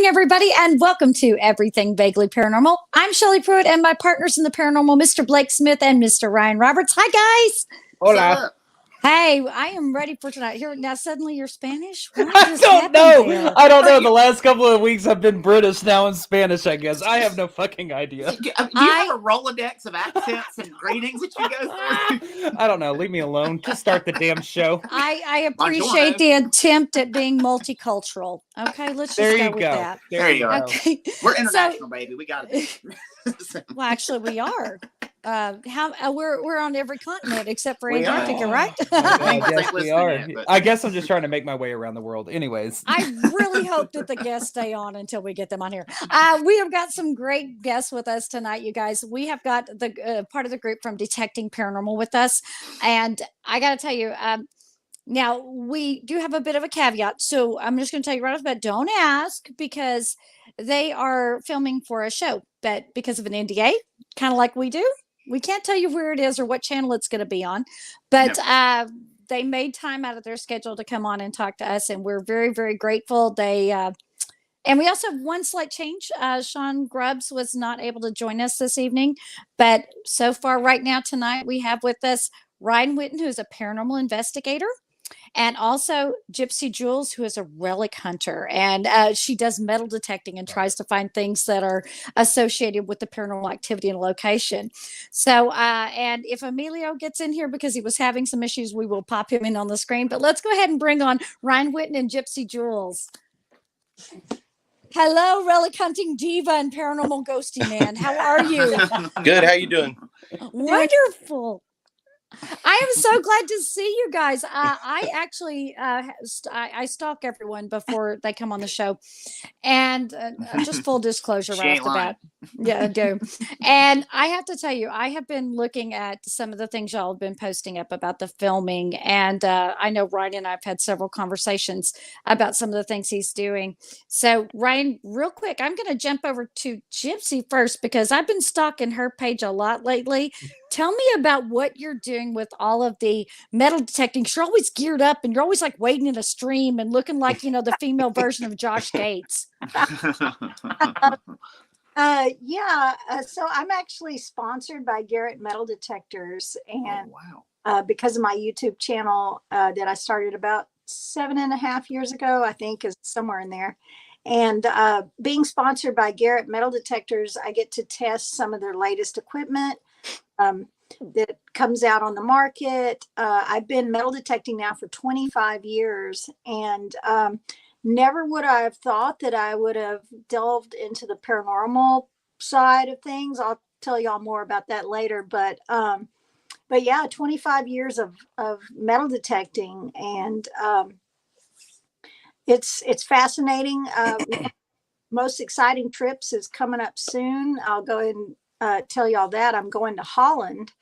everybody, and welcome to Everything Vaguely Paranormal. I'm Shelley Pruitt, and my partners in the paranormal, Mr. Blake Smith and Mr. Ryan Roberts. Hi, guys. Hola. Hey, I am ready for tonight. Here now, suddenly you're Spanish. I don't know. I don't know. The last couple of weeks I've been British, now in Spanish. I guess I have no fucking idea. Do you have a Rolodex of accents and greetings that you go through? I don't know. Leave me alone. Just start the damn show. I appreciate the attempt at being multicultural. Okay, let's just go with that. There you go. Okay, we're international, baby. We got it. Well, actually, we are. We're on every continent except for Antarctica, right? I guess we are. I guess I'm just trying to make my way around the world. Anyways, I really hope that the guests stay on until we get them on here. We have got some great guests with us tonight, you guys. We have got the part of the group from Detecting Paranormal with us, and I got to tell you, now we do have a bit of a caveat. So I'm just going to tell you right off the bat, don't ask, because they are filming for a show, but because of an NDA, kind of like we do. We can't tell you where it is or what channel it's going to be on, but they made time out of their schedule to come on and talk to us, and we're very, very grateful. And we also have one slight change. Sean Grubbs was not able to join us this evening, but so far right now tonight we have with us Ryan Whitten, who's a paranormal investigator, and also Gypsy Jules, who is a relic hunter, and she does metal detecting and tries to find things that are associated with the paranormal activity and location. So, and if Emilio gets in here because he was having some issues, we will pop him in on the screen. But let's go ahead and bring on Ryan Whitten and Gypsy Jules. Hello, relic hunting diva and paranormal ghosty man. How are you? Good. How you doing? Wonderful. I am so glad to see you guys. I actually I stalk everyone before they come on the show, and just full disclosure right off the bat. Yeah, I do. And I have to tell you, I have been looking at some of the things y'all have been posting up about the filming, and I know Ryan and I've had several conversations about some of the things he's doing. So Ryan, real quick, I'm going to jump over to Gypsy first because I've been stalking her page a lot lately. Tell me about what you're doing with all of the metal detecting. You're always geared up and you're always like wading in a stream and looking like, the female version of Josh Gates. So I'm actually sponsored by Garrett Metal Detectors, and because of my YouTube channel that I started about 7.5 years ago, I think is somewhere in there. And being sponsored by Garrett Metal Detectors, I get to test some of their latest equipment that comes out on the market. I've been metal detecting now for 25 years, and never would I have thought that I would have delved into the paranormal side of things. I'll tell y'all more about that later, but yeah, 25 years of metal detecting, and it's fascinating. Most exciting trips is coming up soon. I'll go ahead and tell y'all that I'm going to Holland,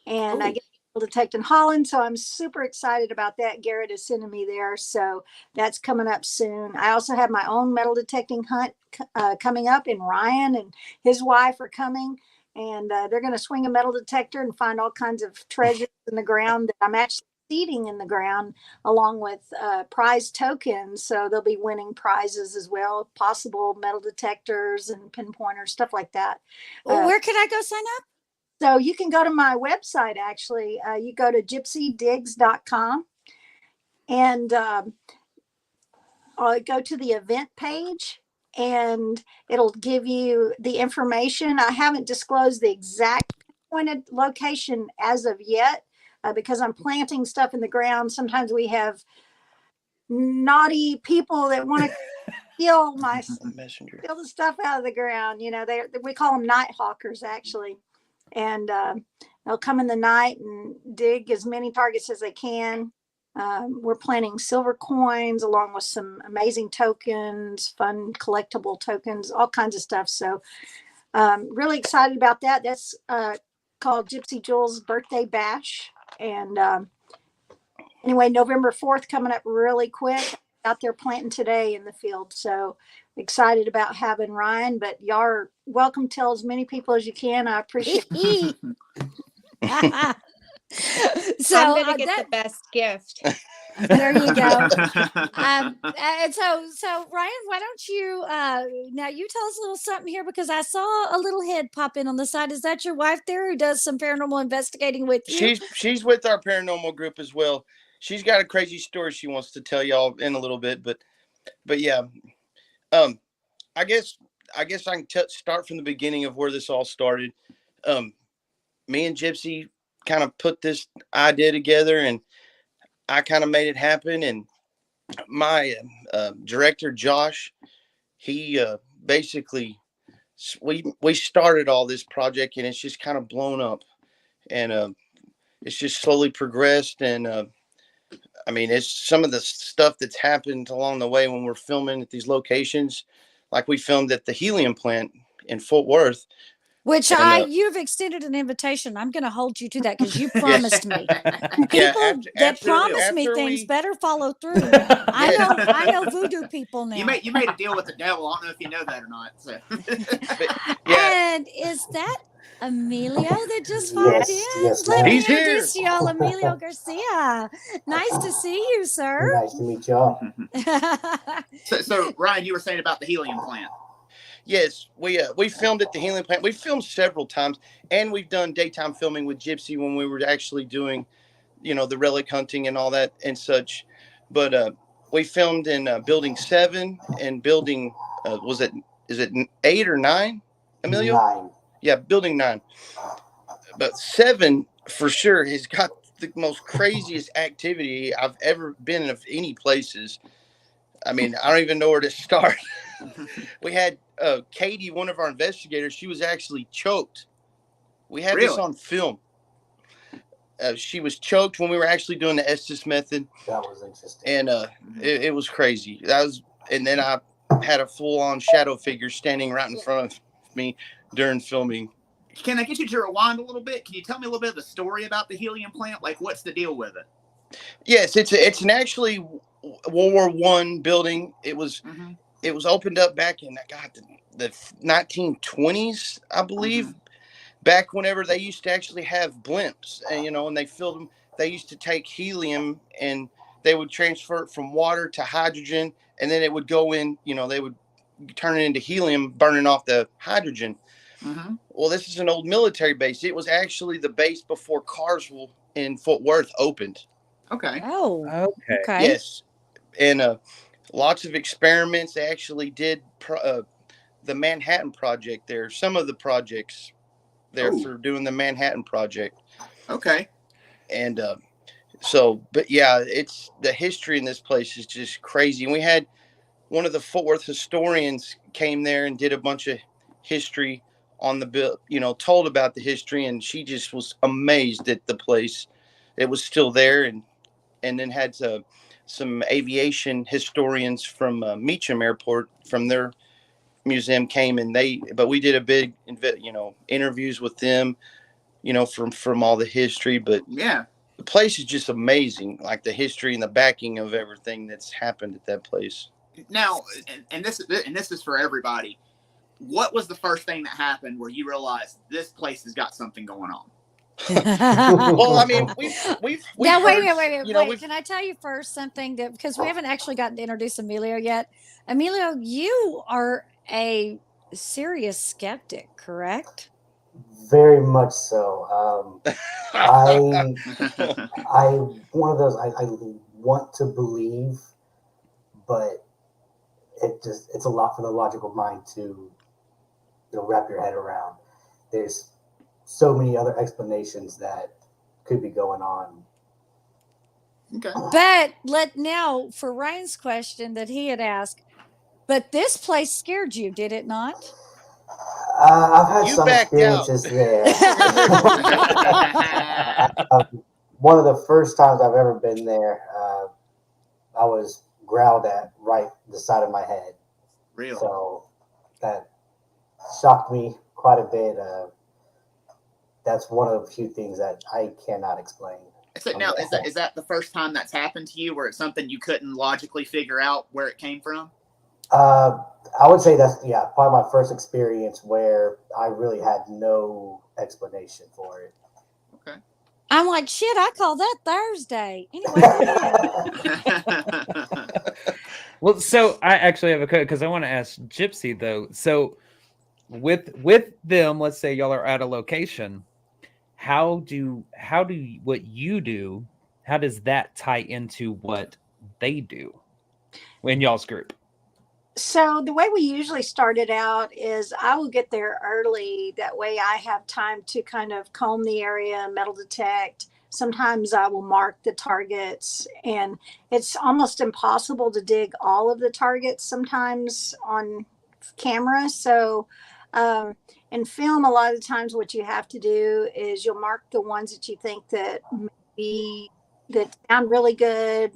and I get to detect in Holland, so I'm super excited about that. Garrett is sending me there, so that's coming up soon. I also have my own metal detecting hunt coming up, and Ryan and his wife are coming, and they're going to swing a metal detector and find all kinds of treasures in the ground that I'm actually seeding in the ground, along with prize tokens. So they'll be winning prizes as well, possible metal detectors and pinpointers, stuff like that. Where can I go sign up? So you can go to my website, actually. You go to gypsydigs.com, and I'll go to the event page, and it'll give you the information. I haven't disclosed the exact pointed location as of yet, because I'm planting stuff in the ground. Sometimes we have naughty people that want to steal the stuff out of the ground. We call them night hawkers, actually. And they'll come in the night and dig as many targets as they can. We're planting silver coins along with some amazing tokens, fun collectible tokens, all kinds of stuff. So really excited about that. That's called Gypsy Jules Birthday Bash. And anyway, November 4th coming up really quick. Out there planting today in the field. So excited about having Ryan, but y'all are welcome. Tell as many people as you can. I appreciate it. So I'm going to get the best gift. There you go. And so Ryan, why don't you now you tell us a little something here, because I saw a little head pop in on the side. Is that your wife there who does some paranormal investigating with you? She's with our paranormal group as well. She's got a crazy story she wants to tell y'all in a little bit, but yeah, um, I guess I can start from the beginning of where this all started. Um, Me and Gypsy kind of put this idea together, and I kind of made it happen. And my director Josh, he basically we started all this project, and it's just kind of blown up, and it's just slowly progressed. And I mean, it's some of the stuff that's happened along the way when we're filming at these locations, like we filmed at the helium plant in Fort Worth. Which And you've extended an invitation. I'm going to hold you to that because you yes, promised me. People yeah, that promise me things better follow through. I know voodoo people now. You made a deal with the devil. I don't know if you know that or not. So. yeah, And is that Emilio that just popped in? Yes, Let me He's here. introduce y'all, Emilio Garcia. Nice to see you, sir. Nice to meet y'all. So Ryan, you were saying about the helium plant. yes, we filmed at the helium plant. We filmed several times, and we've done daytime filming with Gypsy when we were actually doing, the relic hunting and all that and such. But we filmed in Building 7 and Building is it 8 or 9, Emilio? 9. Yeah, Building 9. But 7 for sure has got the most craziest activity I've ever been in of any places. I mean, I don't even know where to start. We had Katie, one of our investigators. She was actually choked. We had this on film. She was choked when we were actually doing the Estes method. That was interesting. And it was crazy. And then I had a full-on shadow figure standing right in front of me during filming. Can I get you to rewind a little bit? Can you tell me a little bit of the story about the helium plant? Like, what's the deal with it? Yes, it's an actually World War I building. It was opened up back in the 1920s, I believe. Back whenever they used to actually have blimps, and they filled them. They used to take helium and they would transfer it from water to hydrogen, and then it would go in. They would turn it into helium, burning off the hydrogen. Well, this is an old military base. It was actually the base before Carswell in Fort Worth opened. Okay. Oh, okay. Yes, and lots of experiments. They actually did the Manhattan Project there. Some of the projects there for doing the Manhattan Project. Okay. And but yeah, it's the history in this place is just crazy. And we had one of the Fort Worth historians came there and did a bunch of history on the bill, told about the history, and she just was amazed at the place. It was still there, and then had some aviation historians from Meacham Airport from their museum came, and but we did a big, interviews with them, from all the history. But yeah, the place is just amazing, like the history and the backing of everything that's happened at that place. Now, and this is for everybody. What was the first thing that happened where you realized this place has got something going on? Well, I mean, we've now wait. heard, Can I tell you first something that, because we haven't actually gotten to introduce Emilio yet. Emilio, you are a serious skeptic, correct? Very much so. I one of those. I want to believe, but it's a lot for the logical mind to wrap your head around. There's so many other explanations that could be going on. Okay. But now for Ryan's question that he had asked, but this place scared you, did it not? I've had some experiences there. One of the first times I've ever been there, I was growled at right the side of my head. Really? So that shocked me quite a bit. That's one of the few things that I cannot explain. So now, is that the first time that's happened to you, where it's something you couldn't logically figure out where it came from? I would say that's probably my first experience where I really had no explanation for it. Okay. I'm like, shit, I call that Thursday. Anyway, go ahead. Well, so I actually have a code because I want to ask Gypsy though. So with them, let's say y'all are at a location. How do what you do? How does that tie into what they do in y'all's group? So the way we usually start it out is I will get there early. That way I have time to kind of comb the area, metal detect. Sometimes I will mark the targets, and it's almost impossible to dig all of the targets sometimes on camera. So, in film, a lot of the times what you have to do is you'll mark the ones that you think that maybe that sound really good,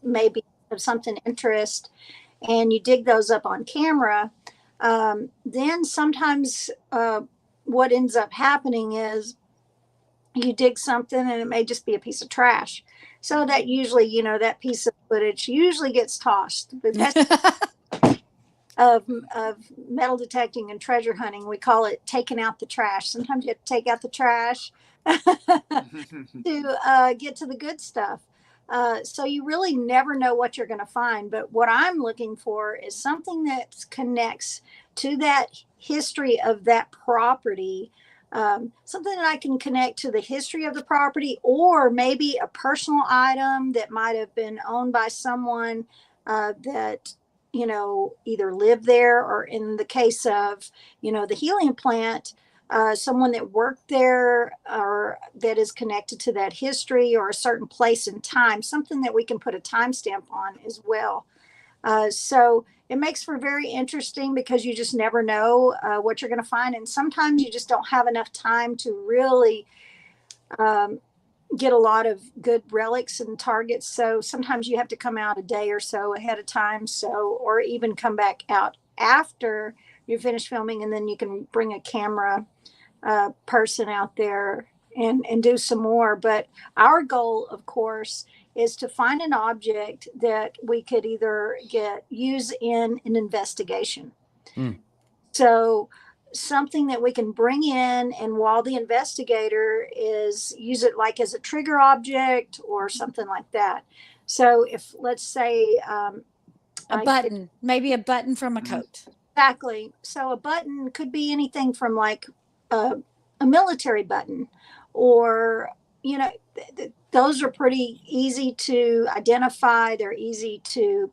maybe of something interest, and you dig those up on camera. Then sometimes what ends up happening is you dig something and it may just be a piece of trash. So that usually, that piece of footage usually gets tossed. The best of metal detecting and treasure hunting, we call it taking out the trash. Sometimes you have to take out the trash to get to the good stuff. So you really never know what you're going to find. But what I'm looking for is something that connects to that history of that property, something that I can connect to the history of the property, or maybe a personal item that might have been owned by someone that either lived there, or in the case of the helium plant, someone that worked there, or that is connected to that history or a certain place and time, something that we can put a timestamp on as well. So it makes for very interesting, because you just never know what you're going to find. And sometimes you just don't have enough time to really get a lot of good relics and targets. So sometimes you have to come out a day or so ahead of time. So, or even come back out after you finish filming, and then you can bring a camera person out there and do some more. But our goal, of course, is to find an object that we could either use in an investigation. So something that we can bring in, and while the investigator is use it like as a trigger object or something like that. So if, let's say, A button, maybe a button from a coat. Exactly. So a button could be anything from like a military button, or, those are pretty easy to identify. They're easy to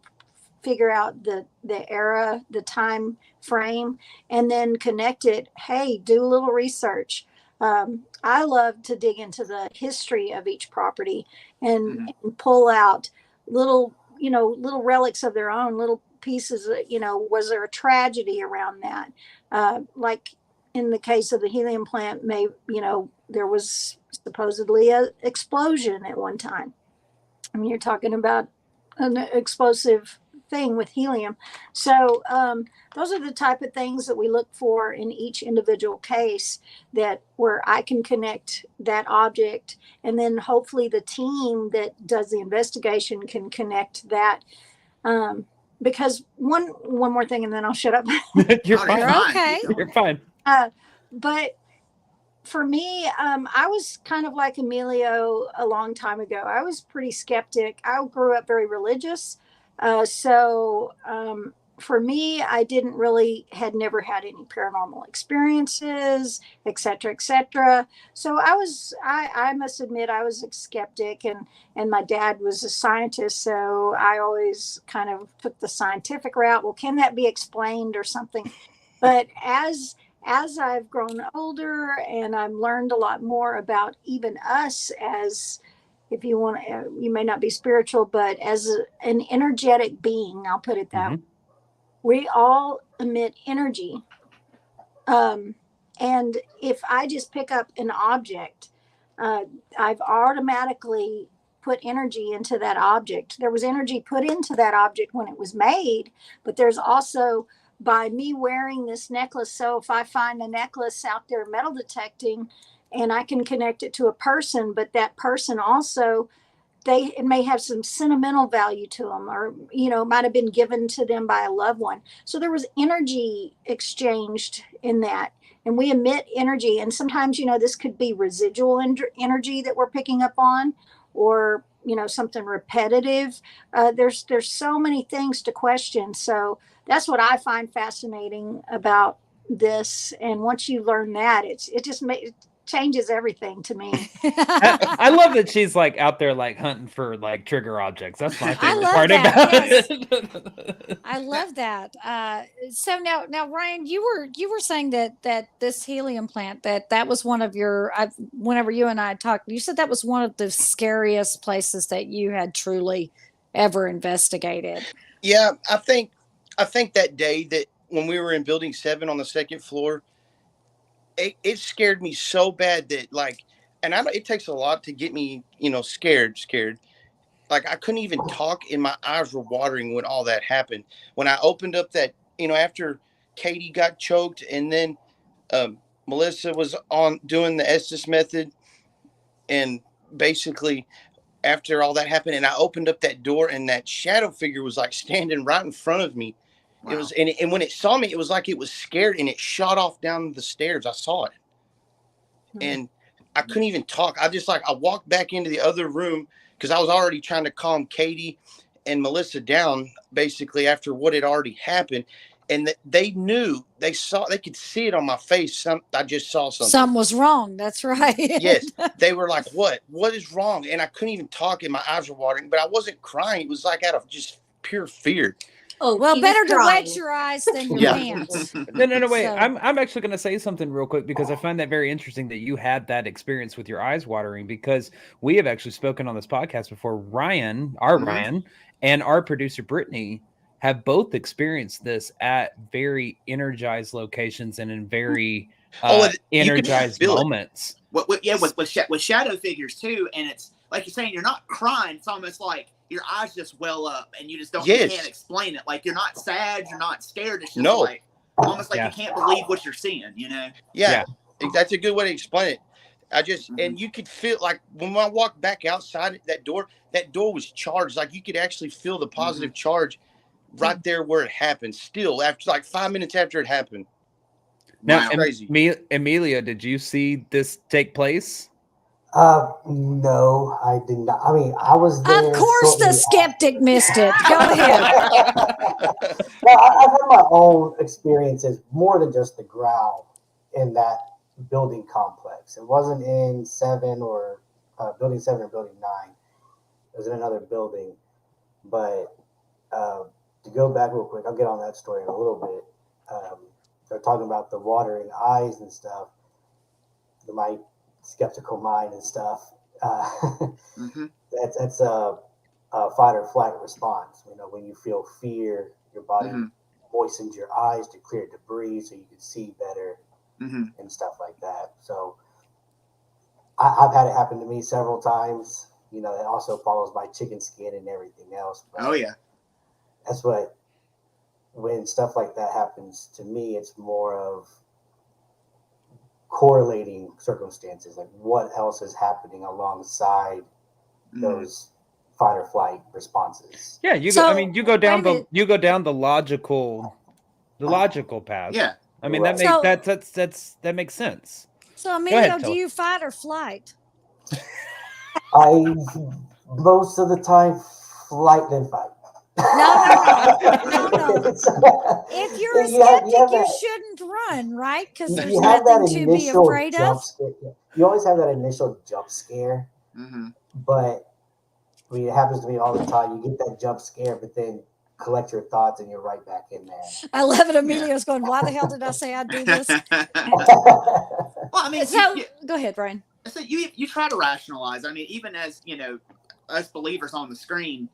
figure out the era, the time frame, and then connect it. Hey, do a little research. I love to dig into the history of each property and pull out little, little relics of their own, little pieces. Was there a tragedy around that? Like in the case of the helium plant, there was supposedly an explosion at one time. I mean, you're talking about an explosive thing with helium. So those are the type of things that we look for in each individual case, that where I can connect that object, and then hopefully the team that does the investigation can connect that. Because one more thing, and then I'll shut up. You're fine. You're okay. You're fine. But for me, I was kind of like Emilio a long time ago. I was pretty skeptic. I grew up very religious. So for me, I had never had any paranormal experiences, et cetera, et cetera. So I must admit, I was a skeptic, and my dad was a scientist. So I always kind of took the scientific route. Well, can that be explained or something? But as I've grown older, and I've learned a lot more about even us as, if you want, you may not be spiritual, but as an energetic being, I'll put it that way. We all emit energy. And if I just pick up an object, I've automatically put energy into that object. There was energy put into that object when it was made, but there's also, by me wearing this necklace. So if I find a necklace out there metal detecting, and I can connect it to a person, but that person also, it may have some sentimental value to them, or, might have been given to them by a loved one. So there was energy exchanged in that. and we emit energy. And sometimes, this could be residual energy that we're picking up on, or, something repetitive. There's so many things to question. So that's what I find fascinating about this. And once you learn that, it just it changes everything to me. I love that she's like out there like hunting for like trigger objects. That's my I favorite love part that, about yes. it. I love that. So now, Ryan, you were saying that this helium plant that was one of your. Whenever you and I talked, you said that was one of the scariest places that you had truly ever investigated. Yeah, I think that day that when we were in building 7 on the second floor, it scared me so bad that like, and it takes a lot to get me, scared. Like I couldn't even talk and my eyes were watering when all that happened. When I opened up that, after Katie got choked and then Melissa was on doing the Estes method, and basically after all that happened, and I opened up that door and that shadow figure was like standing right in front of me. Wow. It was, and when it saw me, it was like it was scared and it shot off down the stairs. I saw it. And I couldn't even talk. I walked back into the other room because I was already trying to calm Katie and Melissa down basically after what had already happened. And they knew, they could see it on my face. I just saw something. Something was wrong. That's right. Yes. They were like, what is wrong? And I couldn't even talk and my eyes were watering, but I wasn't crying. It was like out of just pure fear. Oh, Well, he was better to crying. wet your eyes than your Yeah. pants. No, wait. So- I'm actually going to say something real quick because I find that very interesting that you had that experience with your eyes watering, because we have actually spoken on this podcast before. Ryan, Ryan, and our producer Brittany have both experienced this at very energized locations and in very energized moments. With shadow figures too, and it's like you're saying, you're not crying. It's almost like your eyes just well up, and you just don't. Yes. You can't explain it. Like you're not sad, you're not scared. It's just No. like almost like you can't believe what you're seeing. Yeah. That's a good way to explain it. And you could feel like when I walked back outside that door was charged. Like you could actually feel the positive charge right there where it happened. Still, after like 5 minutes after it happened. Now, crazy. Emilio, did you see this take place? No, I did not. I mean, I was there. Of course, the skeptic missed it. Go ahead. No, I've had my own experiences, more than just the growl in that building complex. It wasn't in 7 or building 7 or building 9. It was in another building. But to go back real quick, I'll get on that story in a little bit. They're talking about the watering eyes and stuff. My skeptical mind and stuff. That's a fight or flight response. When you feel fear, your body moistens your eyes to clear debris so you can see better and stuff like that. So I've had it happen to me several times. It also follows my chicken skin and everything else. Oh yeah. That's when stuff like that happens to me, it's more of correlating circumstances, like what else is happening alongside those fight or flight responses. Yeah, you go down the logical path. Yeah. I mean, Right. that makes sense. So, Emilio, ahead, do Phil. you fight or flight? I most of the time flight then fight. No. If you're a skeptic, you shouldn't run, right? Because there's nothing to be afraid of. You always have that initial jump scare, but I mean, it happens to me all the time. You get that jump scare, but then collect your thoughts and you're right back in there. I love it. Emilio's going, why the hell did I say I'd do this? Well, I mean, go ahead, Brian. So you try to rationalize. I mean, even as us believers on the screen,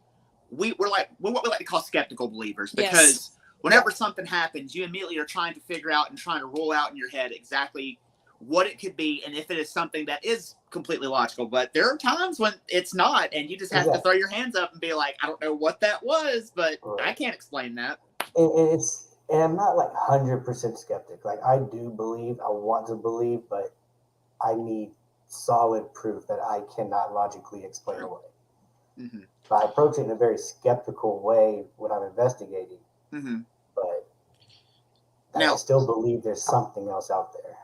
we're what we like to call skeptical believers, because whenever something happens, you immediately are trying to figure out and trying to rule out in your head exactly what it could be and if it is something that is completely logical. But there are times when it's not, and you just have to throw your hands up and be like, I don't know what that was, but I can't explain that. And I'm not like 100% skeptic. Like I do believe, I want to believe, but I need solid proof that I cannot logically explain away. So I approach it in a very skeptical way when I'm investigating. But I Now, still believe there's something else out there.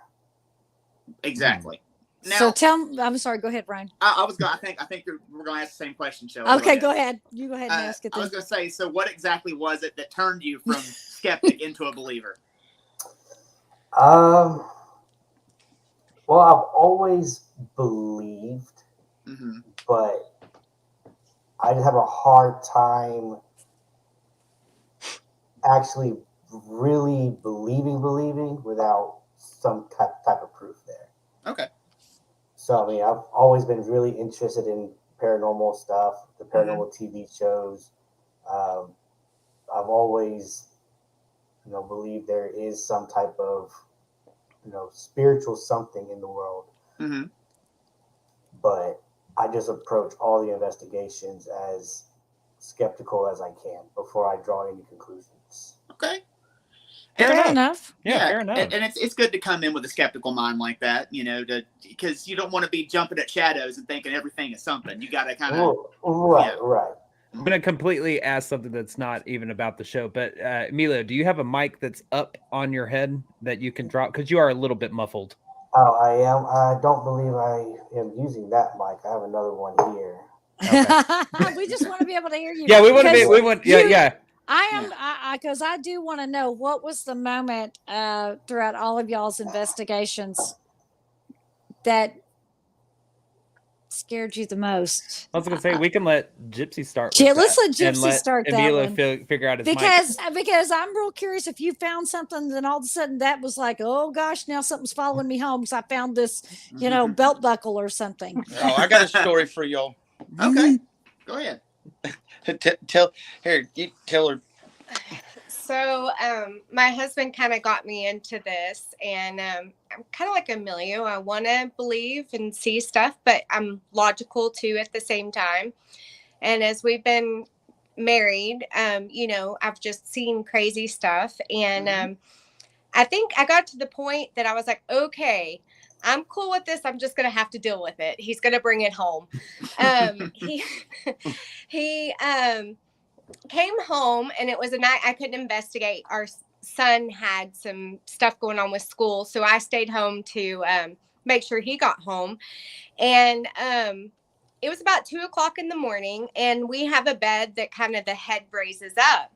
exactly. Now, So I'm sorry, go ahead, Ryan. I was going. I think we're going to ask the same question, Shelley. Okay, go ahead. You go ahead and ask it I then. was going to say. So, what exactly was it that turned you from skeptic into a believer? Well, I've always believed, Mm-hmm. but I'd have a hard time actually really believing without some type of proof there. Okay. So, I mean, I've always been really interested in paranormal stuff, the paranormal TV shows. I've always, believed there is some type of, spiritual something in the world. Mm-hmm. But I just approach all the investigations as skeptical as I can before I draw any conclusions. Okay. Fair enough. Yeah, fair enough. And it's good to come in with a skeptical mind like that, because you don't want to be jumping at shadows and thinking everything is something. You got to kind of Right. I'm going to completely ask something that's not even about the show, but Emilio, do you have a mic that's up on your head that you can drop? Because you are a little bit muffled. Oh, I am. I don't believe I am using that mic. I have another one here. Okay. We just want to be able to hear you. Yeah, we want to be. Because We want. Yeah. because I do want to know what was the moment throughout all of y'all's investigations that scared you the most. I was going to say we can let Gypsy start. Yeah, with let's that let Gypsy and let start that Emilio one. figure out his mic. Because I'm real curious if you found something, then all of a sudden that was like, oh gosh, now something's following me home because I found this, belt buckle or something. Oh, I got a story for y'all. Okay. Go ahead. Tell her. So my husband kind of got me into this, and I'm kind of like Emilio. I want to believe and see stuff, but I'm logical too at the same time. And as we've been married, I've just seen crazy stuff. And I think I got to the point that I was like, okay, I'm cool with this. I'm just going to have to deal with it. He's going to bring it home. He came home, and it was a night I couldn't investigate. Our son had some stuff going on with school, so I stayed home to make sure he got home. And it was about 2:00 in the morning, and we have a bed that kind of the head raises up,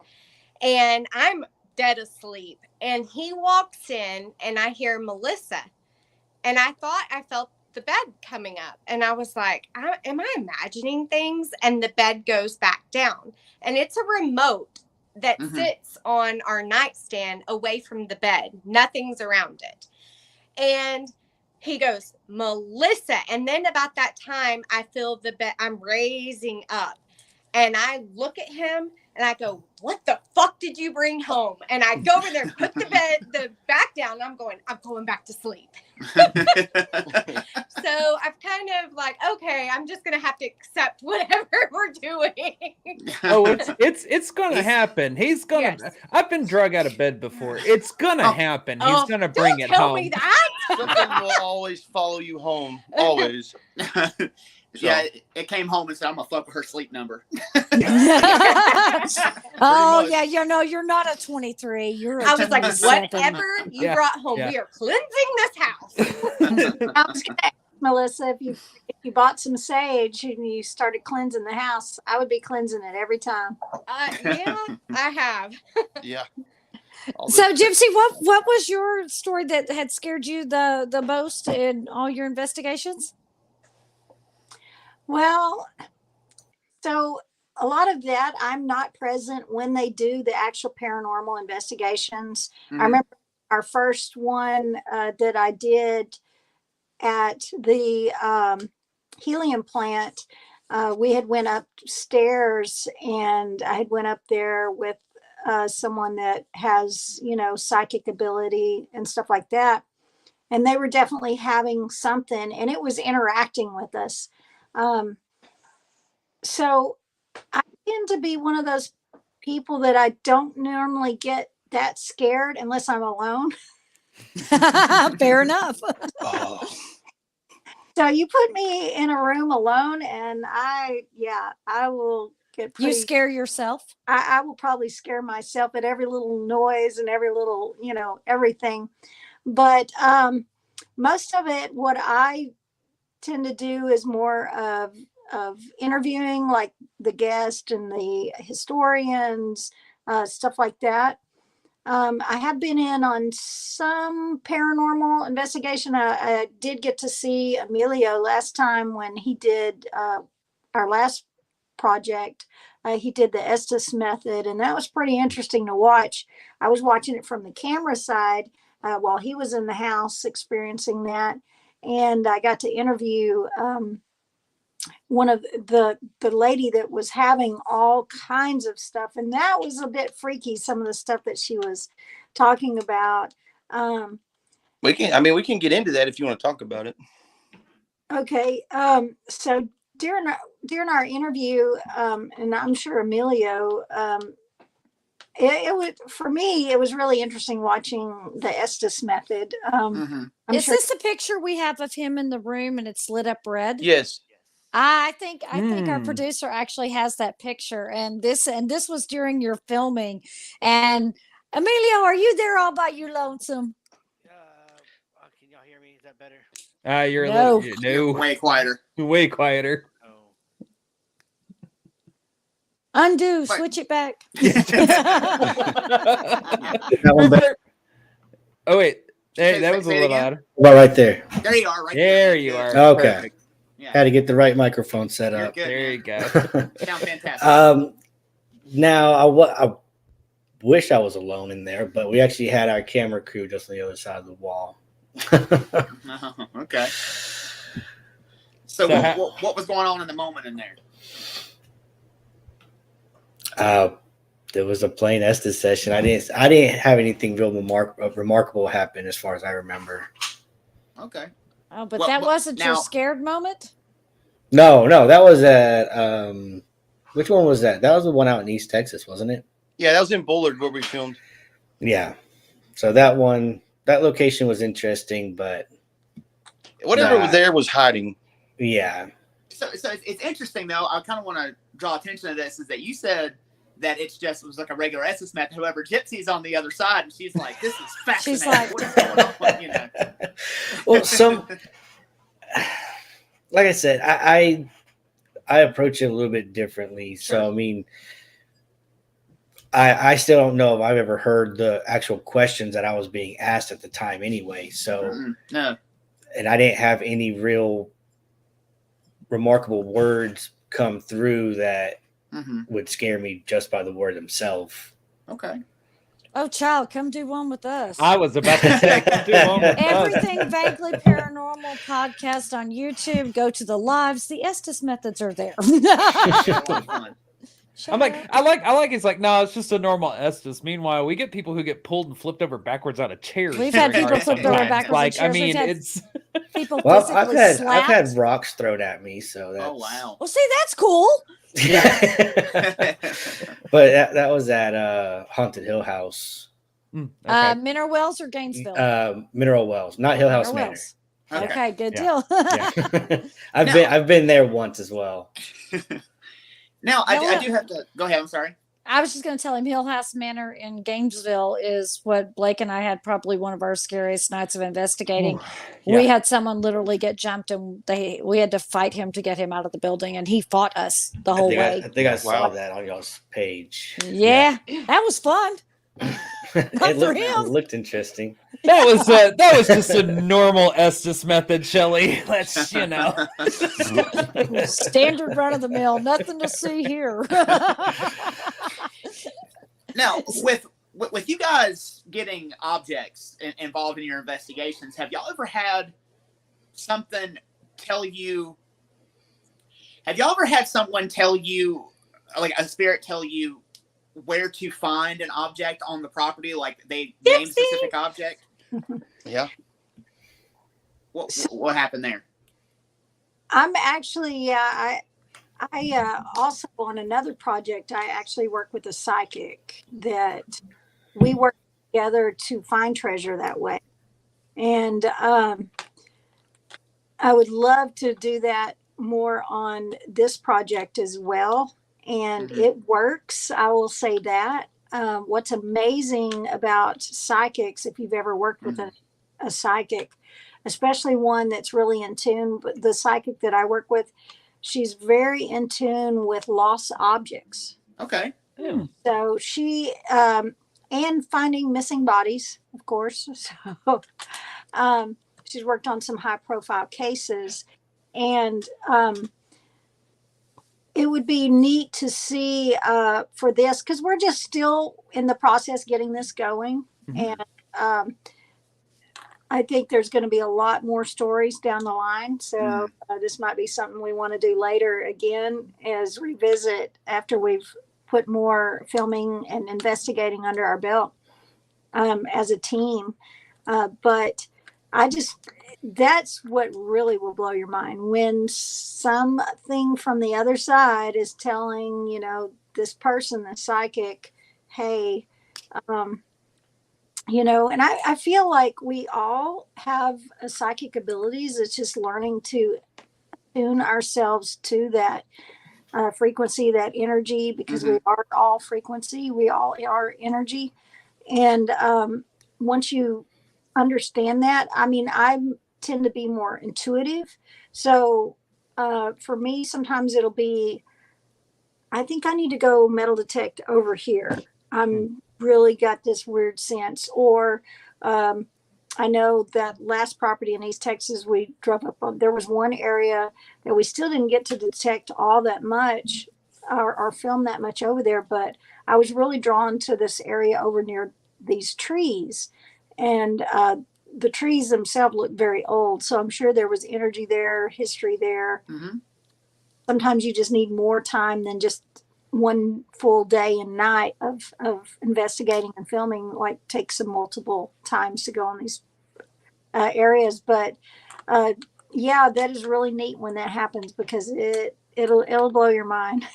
and I'm dead asleep. And he walks in, and I hear Melissa, and I thought I felt the bed coming up, and I was like, am I imagining things? And the bed goes back down, and it's a remote that sits on our nightstand away from the bed. Nothing's around it. And he goes, Melissa. And then about that time, I feel the bed, I'm raising up, and I look at him and I go, what the fuck did you bring home? And I go over there and put the back down. I'm going back to sleep. So I've kind of like, okay, I'm just gonna have to accept whatever we're doing. Oh, it's gonna happen. He's gonna. Yes. I've been drug out of bed before. It's gonna happen. He's gonna bring it home. Don't tell me that. Something will always follow you home. Always. Yeah, it came home and said, I'm gonna fuck with her sleep number. Oh yeah, you're not a 23. You're. I was like, whatever you brought home, we are cleansing this house. I was gonna ask Melissa, if you bought some sage and you started cleansing the house, I would be cleansing it every time. Yeah, I have. Yeah. So Gypsy, what was your story that had scared you the most in all your investigations? Well, so a lot of that, I'm not present when they do the actual paranormal investigations. I remember our first one that I did at the helium plant. We had went upstairs, and I had went up there with someone that has, psychic ability and stuff like that. And they were definitely having something, and it was interacting with us. So I tend to be one of those people that I don't normally get that scared unless I'm alone. Fair enough. So you put me in a room alone, and I will get You pretty. scare yourself? I will probably scare myself at every little noise and every little, everything. But most of it, what I tend to do is more of interviewing, like the guest and the historians, stuff like that. I have been in on some paranormal investigation. I did get to see Emilio last time when he did our last project. He did the Estes method, and that was pretty interesting to watch. I was watching it from the camera side while he was in the house experiencing that, and I got to interview one of the lady that was having all kinds of stuff, and that was a bit freaky, some of the stuff that she was talking about. We can get into that if you want to talk about it. Okay. So during our interview, and I'm sure Emilio, it was, for me, it was really interesting watching the Estes method. I'm Is sure. this the picture we have of him in the room and it's lit up red? Yes. I think our producer actually has that picture, and this was during your filming. And Emilio, are you there all by you lonesome? Can y'all hear me? Is that better? You're a No. little You're way quieter. way quieter. Oh. Undo, Wait. switch it back. That one better. Oh wait, hey, Say- that was a say it little again. odd. About right there. There you are, right There you are. Okay. Perfect. Yeah. Had to get the right microphone set You're up. good, There man. you go. Sound fantastic. Now I wish I was alone in there, but we actually had our camera crew just on the other side of the wall. Okay. So what was going on in the moment in there? There was a plain Estes session. I didn't have anything real remarkable happen as far as I remember. Okay. Oh, but Well, that wasn't your now- scared moment? No, that was at which one was that? That was the one out in East Texas, wasn't it? Yeah, that was in Bullard where we filmed. Yeah. So that location was interesting, but Whatever was there was hiding. yeah. So it's interesting though. I kind of want to draw attention to this. Is that you said that it was like a regular Estes method. However, Gypsy's on the other side, and she's like, "This is fascinating. She's like- What is going on?" You know. Well, like I said, I approach it a little bit differently. Sure. So I mean, I still don't know if I've ever heard the actual questions that I was being asked at the time anyway. So No. and I didn't have any real remarkable words come through that would scare me just by the word themselves. Okay. Oh, child, come do one with us. I was about to say, do one with us. Everything Vaguely Paranormal podcast on YouTube. Go to the lives. The Estes methods are there. A lot of fun. I'm like, I like. It's like, no, it's just a normal Estes. Meanwhile, we get people who get pulled and flipped over backwards out of chairs. We've had during people ours flipped over sometimes. backwards in Like, chairs. I mean, We've had it's people Well, physically I've slapped. had rocks thrown at me, so that's Oh wow. Well, see, that's cool. Yeah. But that was at Haunted Hill House. okay. Mineral Wells or Gainesville? Mineral Wells, not Hill House Mineral Manor. Wells. Okay. Okay, good Yeah. deal. Yeah. No. I've been there once as well. Now I No, do have to go ahead. I'm sorry. I was just going to tell him Hill House Manor in Gainesville is what Blake and I had probably one of our scariest nights of investigating. We had someone literally get jumped, and we had to fight him to get him out of the building, and he fought us the whole way. I think I saw Wow. that on y'all's page. Yeah, that was fun. It for him. looked interesting. That was just a normal Estes method, Shelley. Let's Standard run of the mill, nothing to see here. Now with you guys getting objects involved in your investigations, have y'all ever had something tell you? Have y'all ever had someone tell you, like a spirit tell you, where to find an object on the property? Like they name Gypsy! specific object. Yeah. What happened there? I'm actually, I also on another project, I actually work with a psychic that we work together to find treasure that way. And I would love to do that more on this project as well. and Mhm. it works. I will say that. What's amazing about psychics, if you've ever worked with a psychic, especially one that's really in tune, but the psychic that I work with, she's very in tune with lost objects. Okay. Yeah. So she, and finding missing bodies, of course. So she's worked on some high profile cases. And it would be neat to see for this, because we're just still in the process getting this going. Mhm. And I think there's going to be a lot more stories down the line. So this might be something we want to do later again, as revisit after we've put more filming and investigating under our belt as a team. But I just, that's what really will blow your mind, when something from the other side is telling, you know, this person, the psychic, hey, you know, and I feel like we all have a psychic abilities. It's just learning to tune ourselves to that frequency, that energy, because we are all frequency, we all are energy. And once you understand that, I mean, I tend to be more intuitive. So for me, sometimes it'll be, I think I need to go metal detect over here. I'm really got this weird sense. Or I know that last property in East Texas we drove up on, there was one area that we still didn't get to detect all that much or film that much over there, but I was really drawn to this area over near these trees. And the trees themselves look very old. So I'm sure there was energy there, history there. Mm-hmm. Sometimes you just need more time than just one full day and night of investigating and filming, like takes some multiple times to go on these areas. But yeah, that is really neat when that happens, because it'll blow your mind.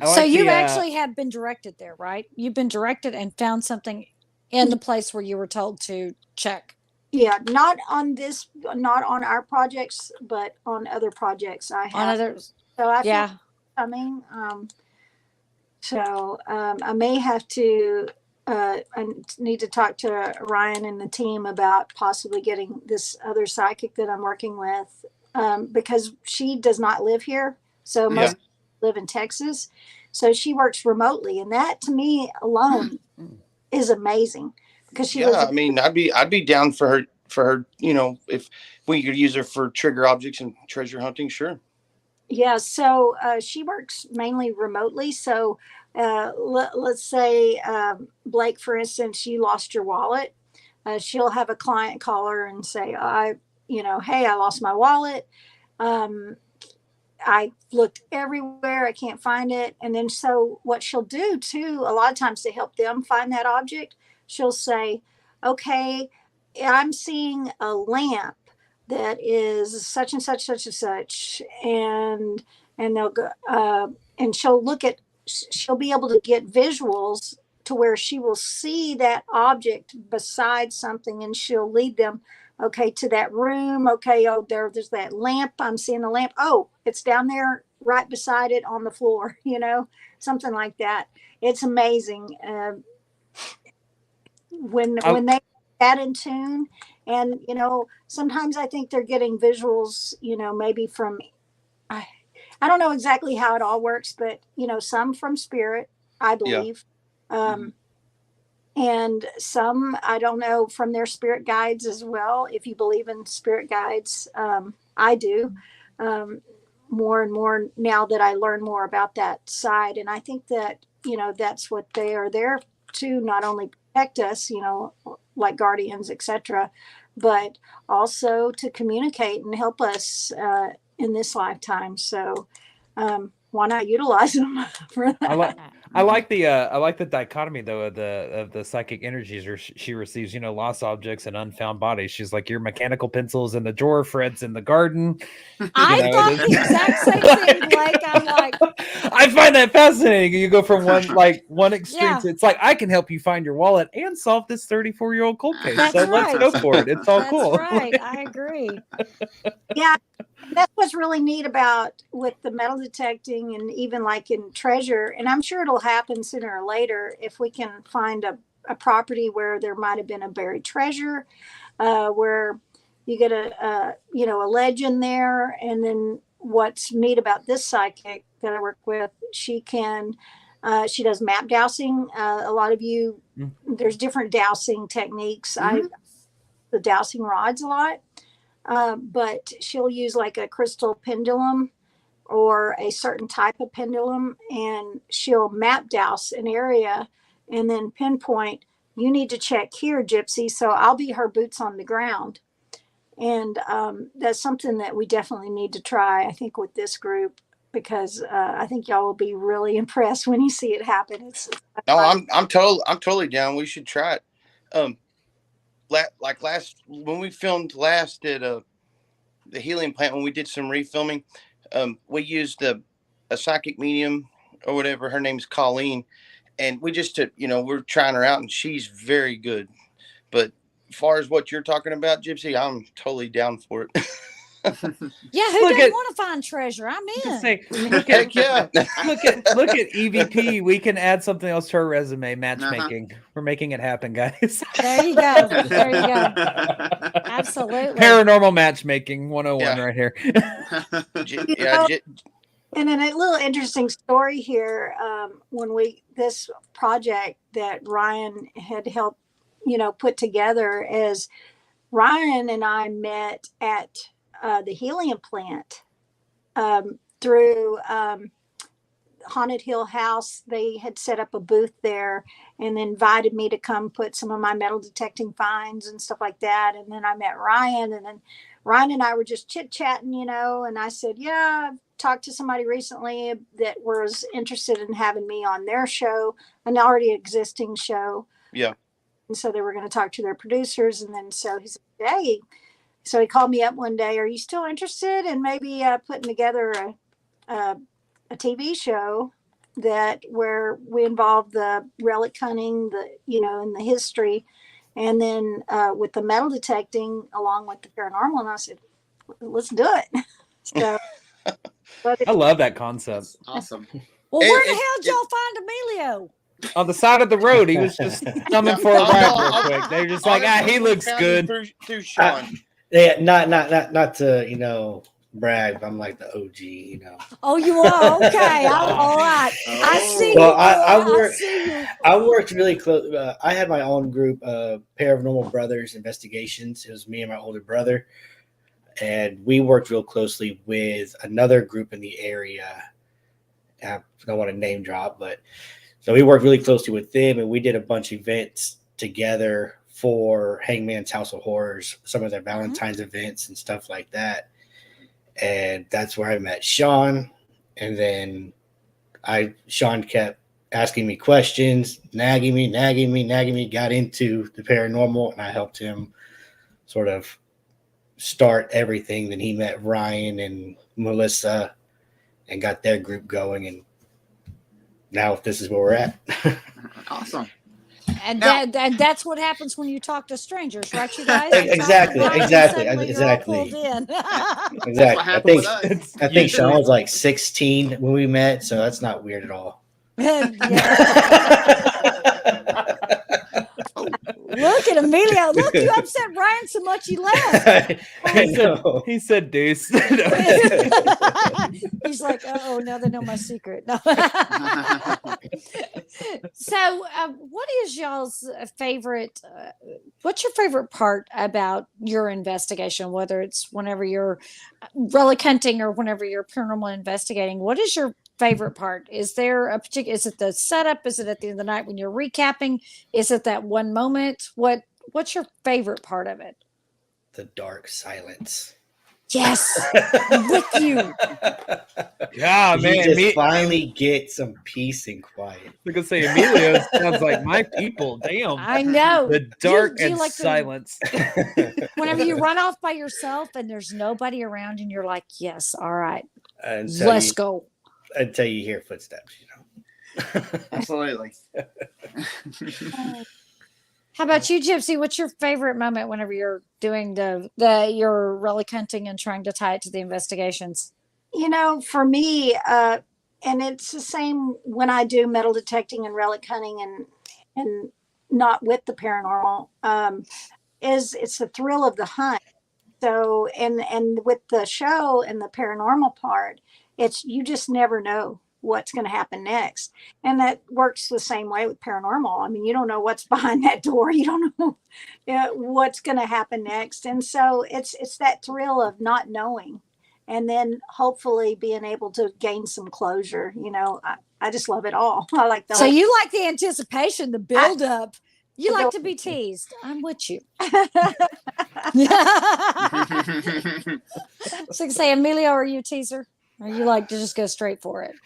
I So like you the actually have been directed there, right? You've been directed and found something in the place where you were told to check. Yeah, not on this, not on our projects, but on other projects I On have. others. So I feel Yeah. coming. So I may have to, I need to talk to Ryan and the team about possibly getting this other psychic that I'm working with, because she does not live here. So most live in Texas. So she works remotely. And that to me alone is amazing, because she lives I mean, I'd be down for her, you know, if we could use her for trigger objects and treasure hunting, sure. Yeah, so she works mainly remotely. So let's say Blake, for instance, you lost your wallet. She'll have a client call her and say, you know, hey, I lost my wallet. I looked everywhere. I can't find it. And then so what she'll do too, a lot of times to help them find that object, she'll say, okay, I'm seeing a lamp that is such and such, such and such. And they'll go, and she'll be able to get visuals to where she will see that object beside something, and she'll lead them, okay, to that room. Okay, oh, there's that lamp. I'm seeing the lamp. Oh, it's down there right beside it on the floor, you know, something like that. It's amazing when they get in tune. And, you know, sometimes I think they're getting visuals, you know, maybe from, I don't know exactly how it all works, but, you know, some from spirit, I believe. And some, I don't know, from their spirit guides as well. If you believe in spirit guides, I do, more and more now that I learn more about that side. And I think that, you know, that's what they are there to, not only protect us, you know, like guardians, etc., but also to communicate and help us in this lifetime. So why not utilize them for that? I like the dichotomy though of the psychic energies she receives, you know, lost objects and unfound bodies. She's like your mechanical pencils in the drawer, Fred's in the garden. I thought the exact same thing, Blake. I'm like, I find that fascinating. You go from one extreme to, it's like, I can help you find your wallet and solve this 34-year-old cold case. That's So let's right. go for it. It's all That's cool. right. I agree. Yeah. That's what's really neat about with the metal detecting, and even like in treasure, and I'm sure it'll happen sooner or later if we can find a property where there might have been a buried treasure, where you get a legend there. And then what's neat about this psychic that I work with, she does map dowsing. A lot of you, there's different dowsing techniques. The dowsing rods a lot. But she'll use like a crystal pendulum or a certain type of pendulum, and she'll map dowse an area and then pinpoint, you need to check here, Gypsy. So I'll be her boots on the ground. And that's something that we definitely need to try, I think, with this group, because I think y'all will be really impressed when you see it happen. It's No, I'm totally down. We should try it. Like last when we filmed last at the healing plant, when we did some refilming, we used a psychic medium or whatever. Her name's Colleen, and we just we're trying her out, and she's very good. But as far as what you're talking about, Gypsy, I'm totally down for it. Yeah, who doesn't want to find treasure? I'm in. Say, Heck yeah. look at EVP. We can add something else to our resume. Matchmaking. We're making it happen, guys. There you go. There you go. Absolutely. Paranormal matchmaking 101 right here. And then a little interesting story here. This project that Ryan had helped, put together, is Ryan and I met at the helium plant through Haunted Hill House. They had set up a booth there and invited me to come put some of my metal detecting finds and stuff like that. And then I met Ryan, and then Ryan and I were just chit chatting, and I said, yeah, I've talked to somebody recently that was interested in having me on their show, an already existing show. Yeah. And so they were going to talk to their producers. And then so he said, hey, so he called me up one day, are you still interested in maybe putting together a TV show where we involve the relic hunting, and the history, and then with the metal detecting along with the paranormal. And I said, let's do it. So I love that concept. Awesome. Well, where the hell did y'all find Emilio? On the side of the road. He was just coming for a ride real quick. They're just like, he looks good. Through Sean. Yeah, not to brag, but I'm like the OG. Oh, you are? Okay. All right. I see Well, you. I worked really close. I had my own group, Paranormal Brothers Investigations. It was me and my older brother, and we worked real closely with another group in the area. I don't want to name drop, but so we worked really closely with them, and we did a bunch of events together for Hangman's House of Horrors, some of their Valentine's events and stuff like that. And that's where I met Sean. And then Sean kept asking me questions, nagging me, got into the paranormal, and I helped him sort of start everything. Then he met Ryan and Melissa and got their group going. And now this is where we're at. Awesome. And that's what happens when you talk to strangers, right, you guys? Exactly. Exactly. Exactly. I think Sean was like 16 when we met, so that's not weird at all. Look at Emilio. Look, you upset Ryan so much he left. He said deuce. He's like, oh, now they know my secret. No. So what is y'all's favorite, what's your favorite part about your investigation, whether it's whenever you're relic hunting or whenever you're paranormal investigating? What is your favorite part? Is there a particular, is it the setup? Is it at the end of the night when you're recapping? Is it that one moment? What's your favorite part of it? The dark silence. Yes, I'm with you. Yeah, man. You just finally get some peace and quiet. I was gonna say Emilio sounds like my people. Damn. I know. The dark Do you and like silence. Whenever you run off by yourself and there's nobody around and you're like, yes, all right, Until let's go. Until you hear footsteps, Absolutely. How about you, Gypsy? What's your favorite moment whenever you're doing your relic hunting and trying to tie it to the investigations? For me, and it's the same when I do metal detecting and relic hunting and not with the paranormal, is it's the thrill of the hunt. So and with the show and the paranormal part, it's you just never know what's going to happen next. And that works the same way with paranormal. I mean, you don't know what's behind that door. You don't know what's going to happen next. And so it's that thrill of not knowing and then hopefully being able to gain some closure. I just love it all. I like the So whole you like the anticipation, the build up. You like to be teased. I'm with you. So you can say, Emilio, are you a teaser? Or you like to just go straight for it?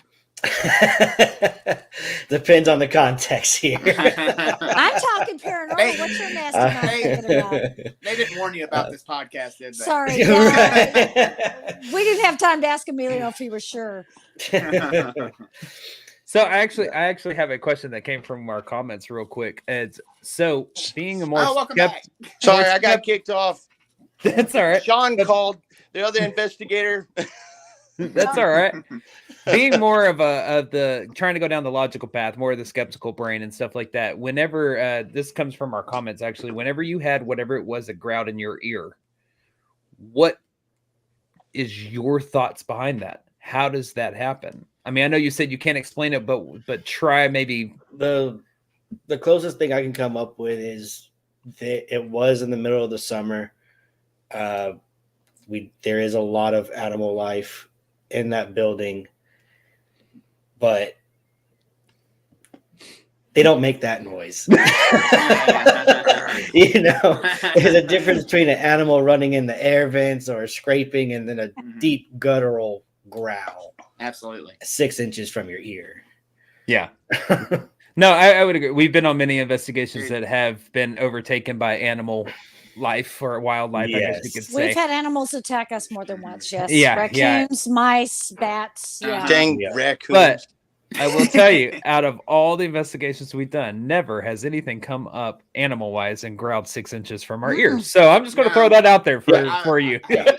Depends on the context here. I'm talking paranormal. Hey, What's your nasty mouth thinking about? They didn't warn you about this podcast, did they? Sorry. Yeah. We didn't have time to ask Emilio if he was sure. So I actually have a question that came from our comments real quick. It's so being a more welcome back. Sorry, I got kicked off. That's all right. Sean called the other investigator. That's all right. Being more of the trying to go down the logical path, more of the skeptical brain and stuff like that. Whenever this comes from our comments, actually, whenever you had whatever it was that growled in your ear, what is your thoughts behind that? How does that happen? I mean, I know you said you can't explain it, but try maybe. The closest thing I can come up with is that it was in the middle of the summer. There is a lot of animal life in that building, but they don't make that noise. There's a difference between an animal running in the air vents or scraping and then a deep guttural growl. Absolutely. 6 inches from your ear. Yeah. No, I would agree. We've been on many investigations that have been overtaken by animal life or wildlife, I guess you could say. We've had animals attack us more than once, yes. Yeah, Raccoons, mice, bats. Yeah. Dang raccoons. But I will tell you, out of all the investigations we've done, never has anything come up animal-wise and growled 6 inches from our ears. So I'm just going to throw that out there for you. But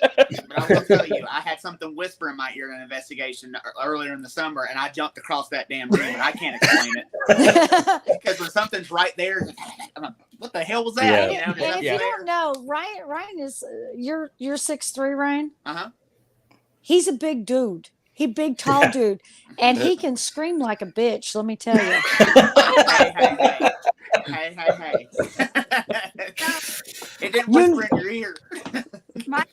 I will tell you, I had something whisper in my ear in an investigation earlier in the summer, and I jumped across that damn room, and I can't explain it. Because when something's right there, I'm like, what the hell was that? Yeah. And if you don't know, Ryan is you're 6'3", Ryan. He's a big dude. He big tall dude, and he can scream like a bitch. Let me tell you. Hey. It didn't whisper in your ear. My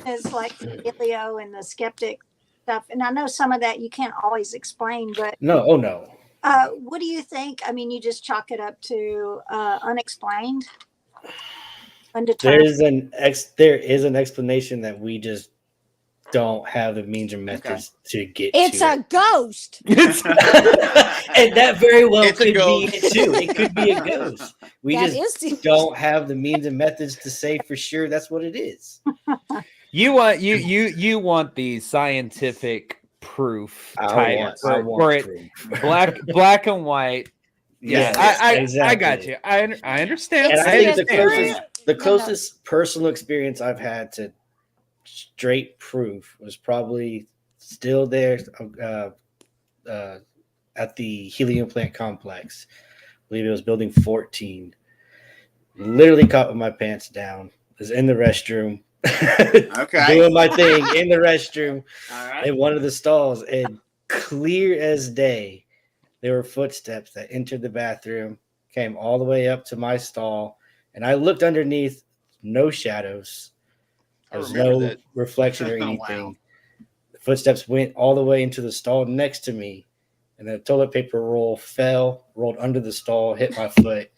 is like the Emilio and the skeptic stuff, and I know some of that you can't always explain, but no. What do you think? I mean, you just chalk it up to unexplained, undetermined. There is an explanation that we just don't have the means or methods to get it's to. A ghost. And that very well It's could a be ghost. it too. It could be a ghost. We That just is the- don't have the means and methods to say for sure that's what it is. You want the scientific proof type I for want it, proof. black and white. Yeah, Yes, I got you. I understand. And I think understand. the closest personal experience I've had to straight proof was probably still there at the helium plant complex. I believe it was building 14. Literally caught with my pants down. Was in the restroom. Doing my thing in the restroom. All right. In one of the stalls, and clear as day, there were footsteps that entered the bathroom, came all the way up to my stall, and I looked underneath, no shadows. There was no reflection or anything. Wow. The footsteps went all the way into the stall next to me, and the toilet paper roll fell, rolled under the stall, hit my foot.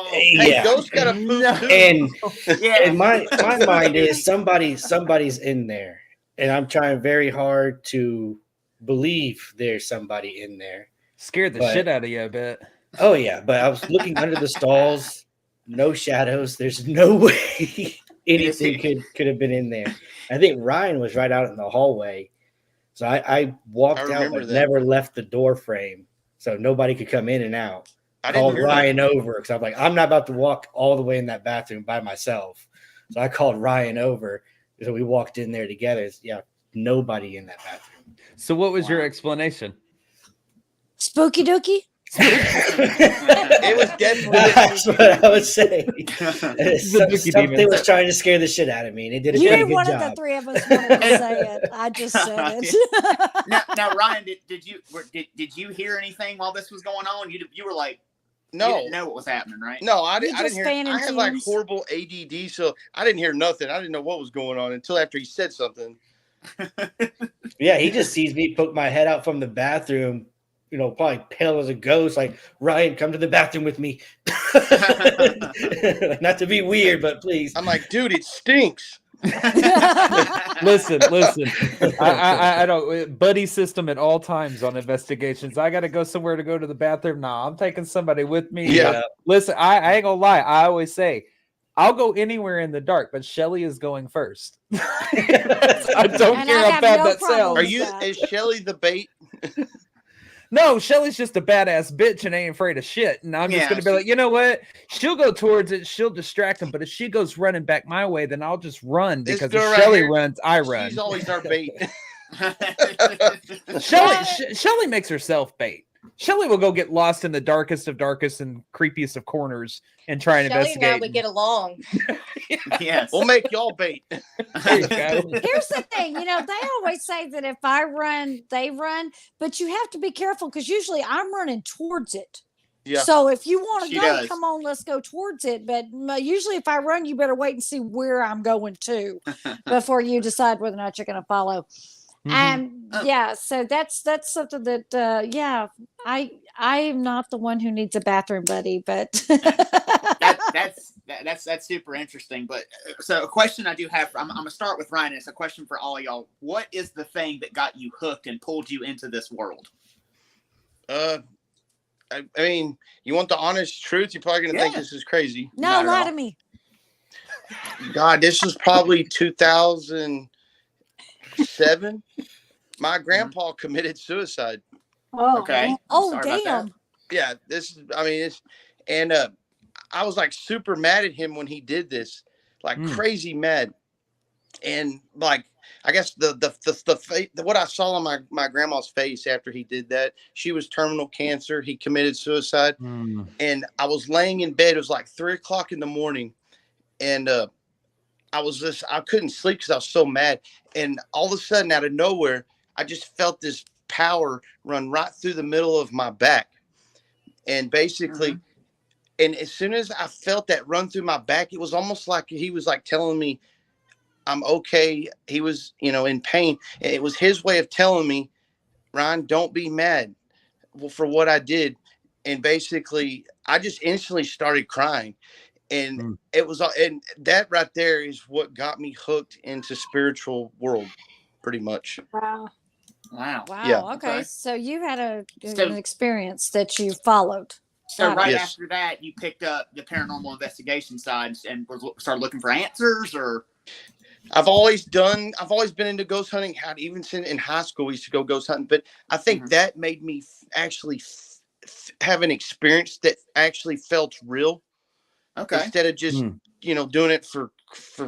Hey, ghosts got a poop too. And my mind is somebody's in there, and I'm trying very hard to believe there's somebody in there. Scared the shit out of you a bit. Oh yeah, but I was looking under the stalls, no shadows. There's no way anything could have been in there. I think Ryan was right out in the hallway, so I walked out but never left the door frame, so nobody could come in and out. I didn't called hear Ryan over because I'm like, I'm not about to walk all the way in that bathroom by myself. So I called Ryan over. So we walked in there together. Yeah, nobody in that bathroom. So what was your Wow. explanation? Spooky dookie. It was definitely That's what I would say. Dookie Something demon. was trying to scare the shit out of me, and it did a You pretty didn't good want job. the three of us wanted to say it. I just said it. now, Ryan, did you hear anything while this was going on? You were like, you no, didn't know what was happening, right? no, I You didn't just hear. fanning I have like fumes. horrible ADD, so I didn't hear nothing. I didn't know what was going on until after he said something. Yeah, he just sees me poke my head out from the bathroom, probably pale as a ghost. Like, Ryan, come to the bathroom with me. Not to be weird, but please. I'm like, dude, it stinks. Listen. I don't buddy system at all times on investigations. I got to go somewhere to go to the bathroom. Nah, I'm taking somebody with me. Yeah. Listen, I ain't gonna lie. I always say I'll go anywhere in the dark, but Shelly is going first. I don't And care I how have bad no that problem sounds. with Is Shelly the bait? No, Shelly's just a badass bitch and ain't afraid of shit. And I'm just Yeah, gonna be like, you know what? She'll go towards it. She'll distract him. But if she goes running back my way, then I'll just run This because girl if right Shelly here, runs, I run. She's always our bait. Shelly makes herself bait. Shelly will go get lost in the darkest of darkest and creepiest of corners and try and Shelly and I investigate. would get along. Yes. We'll make y'all bait. There you go. Here's the thing, they always say that if I run, they run, but you have to be careful because usually I'm running towards it. Yeah. So if you want to She go, does. come on, let's go towards it. But usually if I run, you better wait and see where I'm going to before you decide whether or not you're going to follow. And yeah, so that's something that I am not the one who needs a bathroom buddy, but that's super interesting. But so a question I do have, I'm gonna start with Ryan. It's a question for all y'all. What is the thing that got you hooked and pulled you into this world? I mean, you want the honest truth? You're probably gonna think this is crazy. no, Not at lie all. to me. God, this was probably 2007. My grandpa committed suicide. Oh, Okay. Oh, Sorry about that. damn. Yeah, and I was like super mad at him when he did this, like crazy mad. And like, I guess what I saw on my grandma's face after he did that, she was terminal cancer. He committed suicide. And I was laying in bed. It was like 3:00 in the morning. And I couldn't sleep because I was so mad. And all of a sudden, out of nowhere, I just felt this power run right through the middle of my back. And basically, and as soon as I felt that run through my back, it was almost like he was like telling me, I'm okay. He was, in pain. And it was his way of telling me, Ryan, don't be mad for what I did. And basically, I just instantly started crying. And it was, and that right there is what got me hooked into spiritual world, pretty much. wow. Wow. Wow. Yeah. Okay. So you had an So- experience that you followed. So Got it. right Yes. after that, you picked up the paranormal investigation side and started looking for answers, or I've always been into ghost hunting. Even since in high school, we used to go ghost hunting. But I think that made me actually have an experience that actually felt real. okay. Instead of just doing it for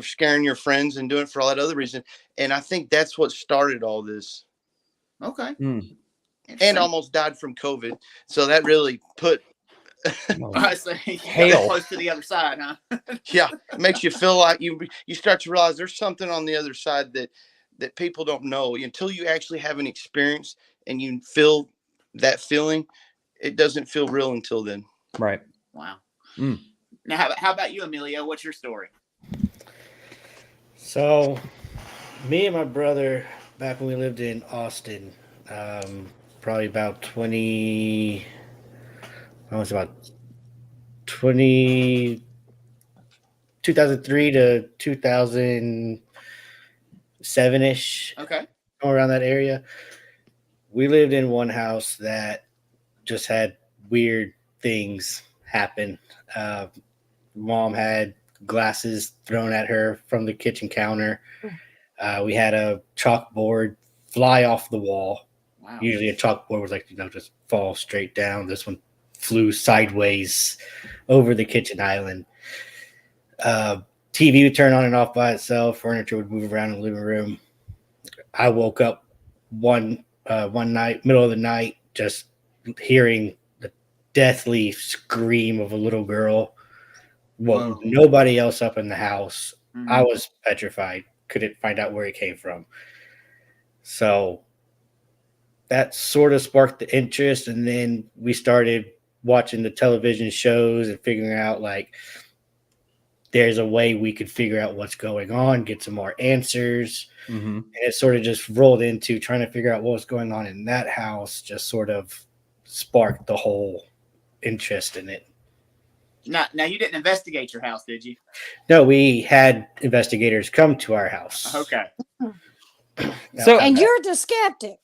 scaring your friends and doing it for all that other reason. And I think that's what started all this. Okay. And almost died from COVID. So that really put So you got Hail. close to the other side, huh? it makes you feel like you start to realize there's something on the other side that people don't know until you actually have an experience and you feel that feeling. It doesn't feel real until then. Right. Wow. Now, how about you, Emilio? What's your story? So, me and my brother, back when we lived in Austin, probably about 20 2003 to 2007-ish, Okay. around that area. We lived in one house that just had weird things happen. Mom had glasses thrown at her from the kitchen counter. We had a chalkboard fly off the wall. Wow. Usually a chalkboard was like, just fall straight down. This one flew sideways over the kitchen island. TV would turn on and off by itself. Furniture would move around in the living room. I woke up one night, middle of the night, just hearing the deathly scream of a little girl. Well, nobody else up in the house. Mhm. I was petrified. Couldn't find out where it came from. So that sort of sparked the interest. And then we started watching the television shows and figuring out like there's a way we could figure out what's going on, get some more answers. Mm-hmm. And it sort of just rolled into trying to figure out what was going on in that house, just sort of sparked the whole interest in it. Now you didn't investigate your house, did you? No, we had investigators come to our house. Okay. So- And you're the skeptic.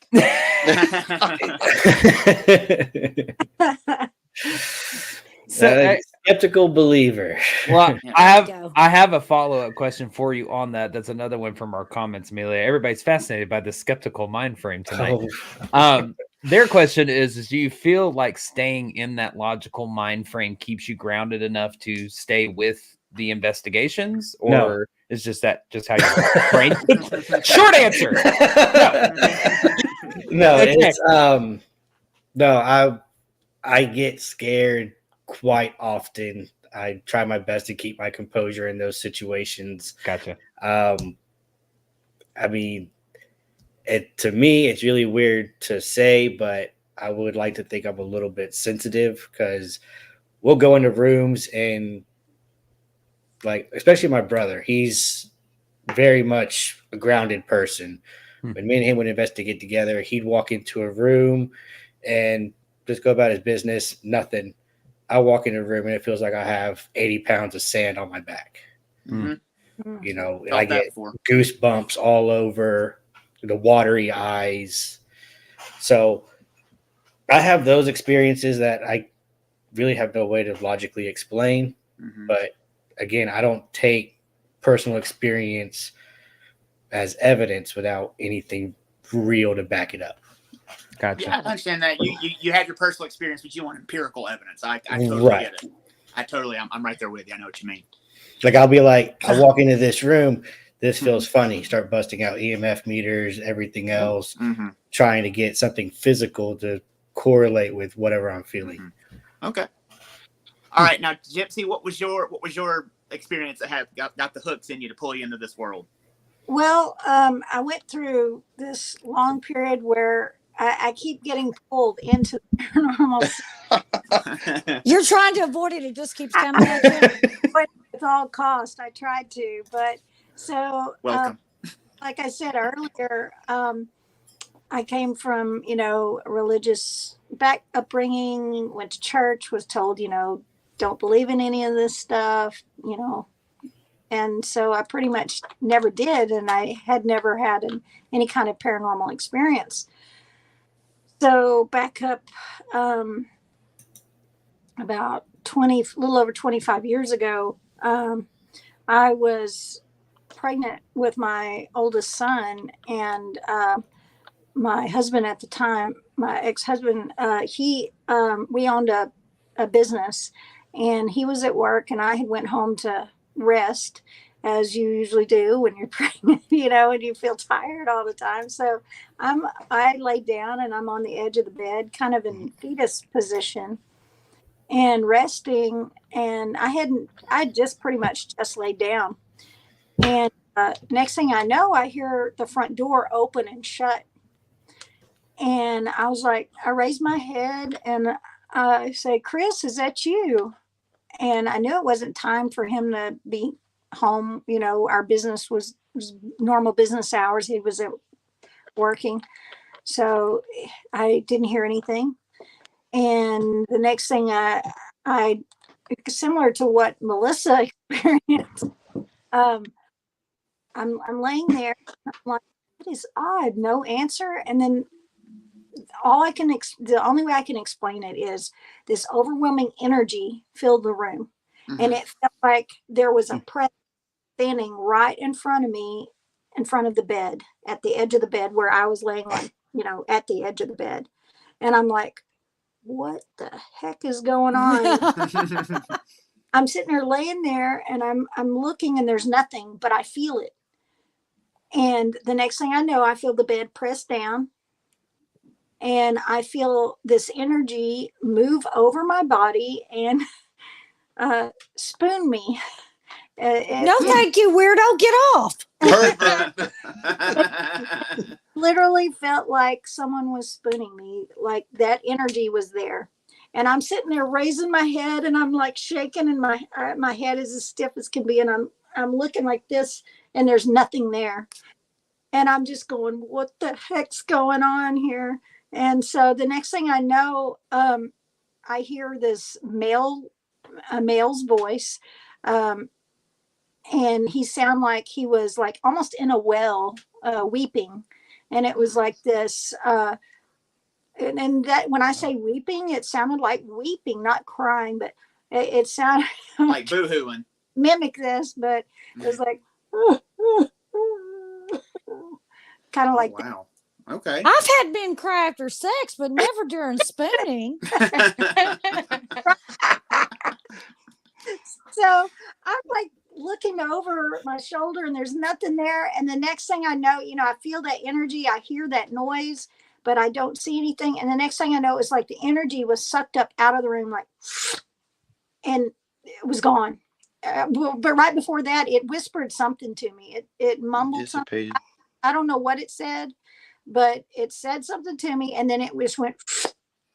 So skeptical believer. well, Yeah. I have a follow-up question for you on that. That's another one from our comments, Amelia. Everybody's fascinated by the skeptical mind frame tonight. Their question is do you feel like staying in that logical mind frame keeps you grounded enough to stay with the investigations, or No. is just how your brain? Short answer. No, Okay. it's no, I get scared quite often. I try my best to keep my composure in those situations. Gotcha. I mean, to me, it's really weird to say, but I would like to think I'm a little bit sensitive because we'll go into rooms and, like, especially my brother, he's very much a grounded person. When me and him would investigate together, he'd walk into a room and just go about his business, nothing. I walk in a room and it feels like I have 80 pounds of sand on my back. Mm-hmm. You know, Felt I that get before. goosebumps all over, the watery eyes. So I have those experiences that I really have no way to logically explain. Mhm. But again, I don't take personal experience as evidence without anything real to back it up. Gotcha. Yeah, I understand that. You had your personal experience, but you want empirical evidence. I totally Right. get it. I'm right there with you. I know what you mean. Like I'll be like, I walk into this room, this feels funny. Start busting out EMF meters, everything else, Mm-hmm. trying to get something physical to correlate with whatever I'm feeling. Mm-hmm. Okay. All right. Now, Gypsy, what was your experience that got the hooks in you to pull you into this world? Well, I went through this long period where I keep getting pulled into the paranormal. You're trying to avoid it. It just keeps coming at you. At all cost. I tried to, but so Welcome. like I said earlier, I came from, a religious upbringing, went to church, was told, don't believe in any of this stuff, and so I pretty much never did. And I had never had any kind of paranormal experience. So back up about little over 25 years ago, I was pregnant with my oldest son, and my husband at the time, my ex-husband, we owned a business, and he was at work, and I had went home to rest, as you usually do when you're pregnant, and you feel tired all the time. So I laid down, and I'm on the edge of the bed, kind of in fetus position, and resting. And I just pretty much just laid down. And next thing I know, I hear the front door open and shut. And I was like, I raised my head and I say, Chris, is that you? And I knew it wasn't time for him to be home. Our business was normal business hours. He was working. So I didn't hear anything. And the next thing I similar to what Melissa experienced, I'm laying there. I'm like, it is odd, no answer. And then the only way I can explain it is this overwhelming energy filled the room. Mm-hmm. And it felt like there was a presence standing right in front of me, in front of the bed, at the edge of the bed where I was laying on, at the edge of the bed. And I'm like, what the heck is going on? I'm sitting there laying there and I'm looking and there's nothing, but I feel it. And the next thing I know, I feel the bed pressed down and I feel this energy move over my body and spoon me. No, thank you, weirdo. Get off. Pervert. Literally felt like someone was spooning me, like that energy was there. And I'm sitting there raising my head and I'm like shaking and my head is as stiff as can be. And I'm looking like this and there's nothing there. And I'm just going, what the heck's going on here? And so the next thing I know, I hear this a male's voice. And he sounded like he was like almost in a well, weeping. And it was like this, and that when I say weeping, it sounded like weeping, not crying, but it sounded like boo-hooing. Mimic this, but it was like kind of like wow. Okay. I've had men cry after sex, but never during spooning. So I'm like looking over my shoulder and there's nothing there. And the next thing I know, I feel that energy. I hear that noise, but I don't see anything. And the next thing I know, it's like the energy was sucked up out of the room, like, and it was gone. But right before that, it whispered something to me. It mumbled something. I don't know what it said, but it said something to me. And then it just went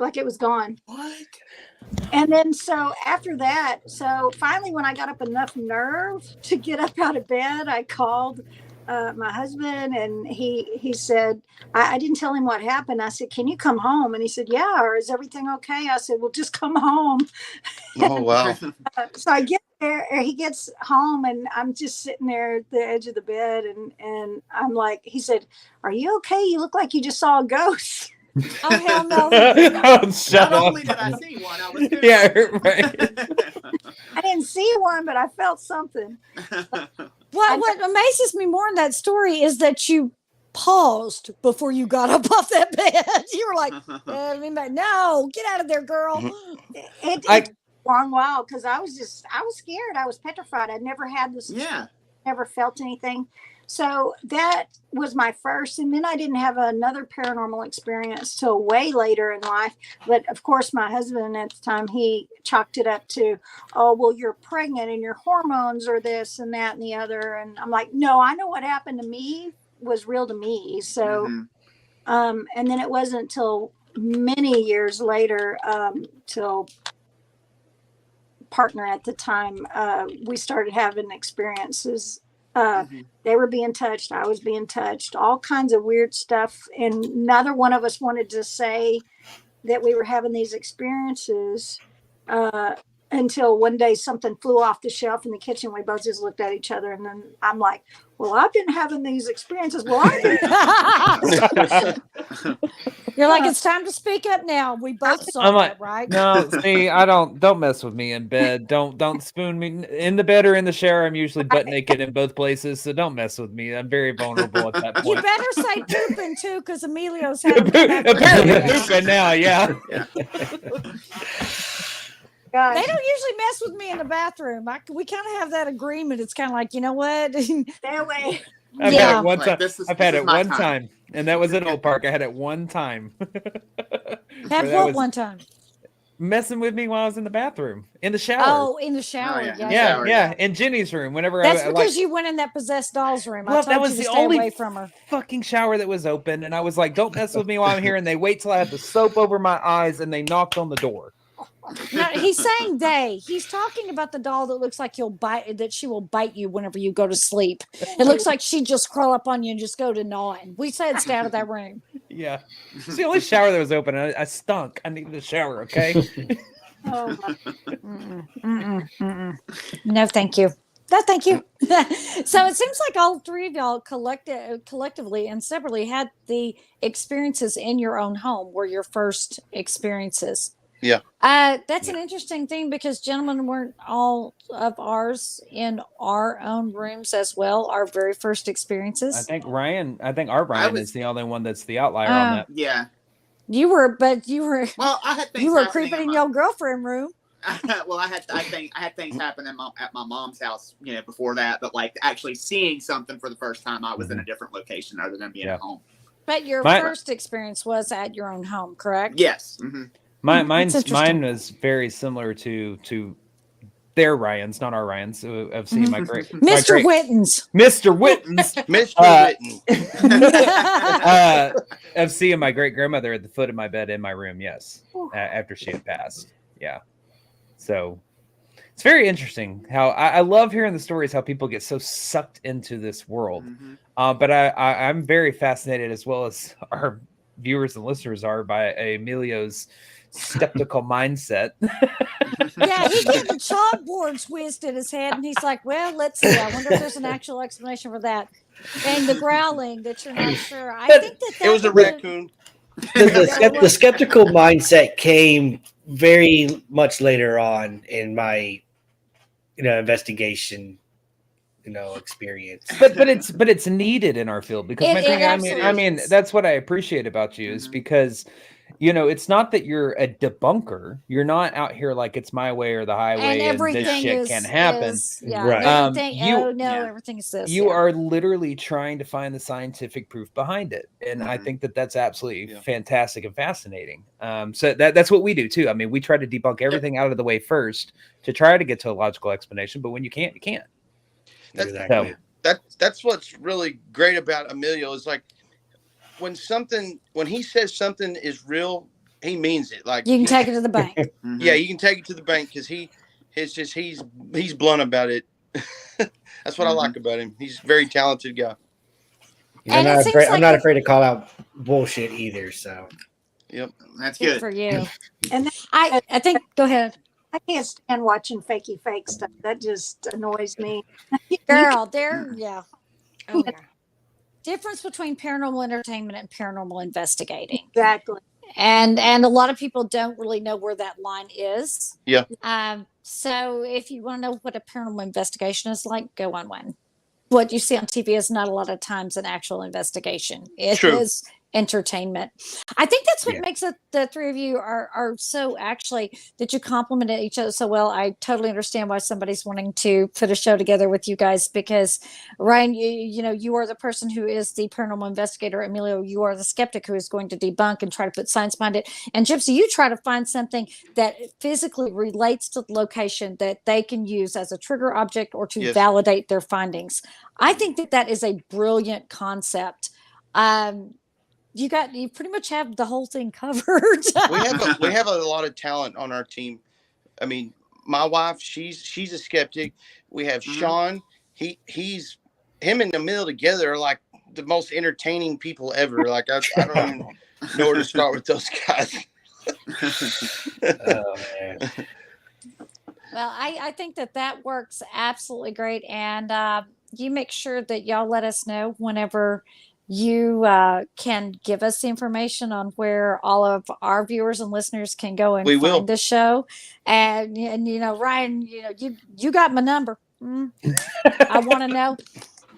like it was gone. What? And then so after that, so finally when I got up enough nerve to get up out of bed, I called my husband and he said, I didn't tell him what happened. I said, can you come home? And he said, yeah, or is everything okay? I said, well, just come home. Oh, wow. So I get there, he gets home and I'm just sitting there at the edge of the bed and I'm like, he said, are you okay? You look like you just saw a ghost. Oh, hell no. Oh, shut Not up. only did I see one, I was Yeah, right. I didn't see one, but I felt something. What amazes me more in that story is that you paused before you got up off that bed. You were like, no, get out of there, girl. It took a long while because I was scared. I was petrified. I'd never had this. Yeah. Never felt anything. So that was my first. And then I didn't have another paranormal experience till way later in life. But of course, my husband at the time, he chalked it up to, oh, well, you're pregnant and your hormones are this and that and the other. And I'm like, no, I know what happened to me was real to me. So, and then it wasn't until many years later, till partner at the time, we started having experiences. They were being touched. I was being touched, all kinds of weird stuff. And neither one of us wanted to say that we were having these experiences until one day something flew off the shelf in the kitchen. We both just looked at each other. And then I'm like, well, I've been having these experiences. Well, I've been. You're like, it's time to speak up now. We both saw that, right? No, see, don't mess with me in bed. Don't spoon me in the bed or in the shower. I'm usually butt naked in both places, so don't mess with me. I'm very vulnerable at that point. You better say pooping too, because Emilio's having apparently pooping now. Yeah. Gosh. They don't usually mess with me in the bathroom. We kind of have that agreement. It's kind of like, you know what? Stay away. I've had it one Like, time. I've had it one time, and that was at Old Park. I had it one time. Have what one time? Messing with me while I was in the bathroom, in the shower. Oh, in the shower. Yeah. In Jenny's room. Whenever that's because you went in that possessed doll's room. I told that was you to the stay only away from her. Fucking shower that was open, and I was like, "Don't mess with me while I'm here." And they wait till I have the soap over my eyes, and they knocked on the door. No, he's saying they. He's talking about the doll that looks like she will bite you whenever you go to sleep. It looks like she'd just crawl up on you and just go to gnawing. We said stay out of that room. Yeah. It's the only shower that was open. I stunk. I needed a shower, okay? Oh, no, thank you. No, thank you. So it seems like all three of y'all collectively and separately had the experiences in your own home were your first experiences. Yeah. That's an interesting thing because gentlemen weren't all of ours in our own rooms as well. Our very first experiences. I think our Ryan is the only one that's the outlier on that. Yeah. You were Well, I had things you were happening creeping at in my, your girlfriend room. well, I had things happen at my mom's house, before that. But like actually seeing something for the first time, I was in a different location other than being Yeah. at home. But your My- first experience was at your own home, correct? Yes. Mm-hmm. That's Mine interesting. was very similar to their Ryans, not our Ryans. I've seen my great Mr. Whitten's. Mr. Whitten's. Mr. Whitten. Of seeing my great grandmother at the foot of my bed in my room. Yes, after she had passed. Yeah, so it's very interesting how I love hearing the stories how people get so sucked into this world. But I'm very fascinated, as well as our viewers and listeners are, by Emilio's skeptical mindset. Yeah, he's getting chalkboards whizzed in his head, and he's like, "Well, let's see. I wonder if there's an actual explanation for that." And the growling that you're not sure. I think that It was a would be- raccoon. The skeptical mindset came very much later on in my, investigation, experience. But it's needed in our field because It- my it thing, absolutely I mean is. that's what I appreciate about you is because it's not that you're a debunker. You're not out here like it's my way or the highway and and everything this shit is, can happen. yeah, Right. everything. You- Everything is this. You yeah. are literally trying to find the scientific proof behind it, and I think that that's absolutely fantastic and fascinating. So that's what we do too. I mean, we try to debunk everything out of the way first to try to get to a logical explanation. But when you can't, you can't. Exactly. That's what's really great about Emilio is like when he says something is real, he means it. Like You can take it to the bank. Yeah, you can take it to the bank because he's blunt about it. That's what I like about him. He's a very talented guy. And it seems I'm like not it- afraid to call out bullshit either. So Yep, That's Good good. for you. And I think. Go ahead, I can't stand watching fakey fake stuff. That just annoys me. girl. Yeah. Oh yeah. Difference between paranormal entertainment and paranormal investigating. Exactly. And a lot of people don't really know where that line is. Yeah. So if you want to know what a paranormal investigation is like, go on one. What you see on TV is not a lot of times an actual investigation. It True. is entertainment. I think that's what Yeah. makes it the three of you are so actually that you complement each other so well. I totally understand why somebody's wanting to put a show together with you guys because Ryan, you are the person who is the paranormal investigator. Emilio, you are the skeptic who is going to debunk and try to put science behind it. And Gypsy, you try to find something that physically relates to the location that they can use as a trigger object or to Yes. validate their findings. I think that is a brilliant concept. You pretty much have the whole thing covered. we have a lot of talent on our team. I mean, my wife, she's a skeptic. We have Sean. He's him and Emil together are like the most entertaining people ever. Like I don't even know where to start with those guys. oh man. Well, I think that works absolutely great. And you make sure that y'all let us know whenever you can give us the information on where all of our viewers and listeners can go and We will. find the show. And Ryan, you got my number. I want to know.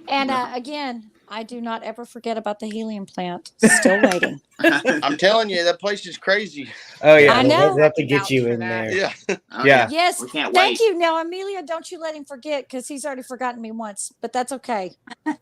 And again, I do not ever forget about the helium plant. Still waiting. I'm telling you, that place is crazy. Oh yeah, I know. We'll have to get Vouch you for in that. there. Yeah. Oh, Yeah. Yes. We can't Thank wait. you. Now, Emilio, don't you let him forget because he's already forgotten me once, but that's okay.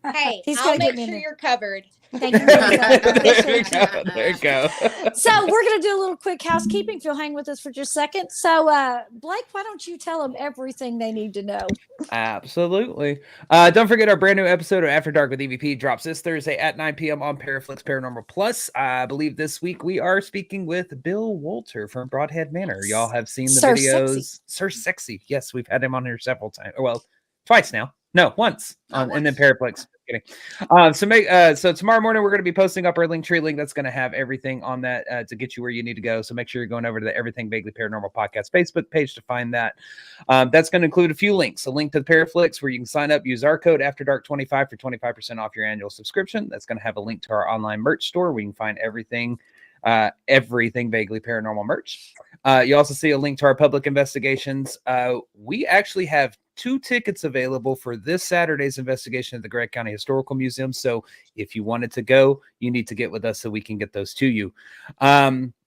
Hey, He's I'll gonna get make me in sure there. you're covered. Thank you. Melissa. I there appreciate you you. go. There you go. So we're going to do a little quick housekeeping if you'll hang with us for just a second. So Blake, why don't you tell them everything they need to know? Absolutely. Don't forget our brand new episode of After Dark with EVP drops this Thursday at 9 p.m. on Paraflix Paranormal Plus. I believe this week we are speaking with Bill Wolter from Broadhead Manor. Y'all have seen the Sir videos. Sexy. Sir Sexy. Yes, we've had him on here several times. Well, twice now. No, once. Not And then once. Paraflix. Kidding. So tomorrow morning we're going to be posting up our Linktree link that's going to have everything on that to get you where you need to go. So make sure you're going over to the Everything Vaguely Paranormal Podcast Facebook page to find that. That's going to include a few links. A link to the Paraflix where you can sign up, use our code AfterDark25 for 25% off your annual subscription. That's going to have a link to our online merch store where you can find everything Vaguely Paranormal merch. You also see a link to our public investigations. We actually have 2 tickets available for this Saturday's investigation at the Gregg County Historical Museum. So if you wanted to go, you need to get with us so we can get those to you.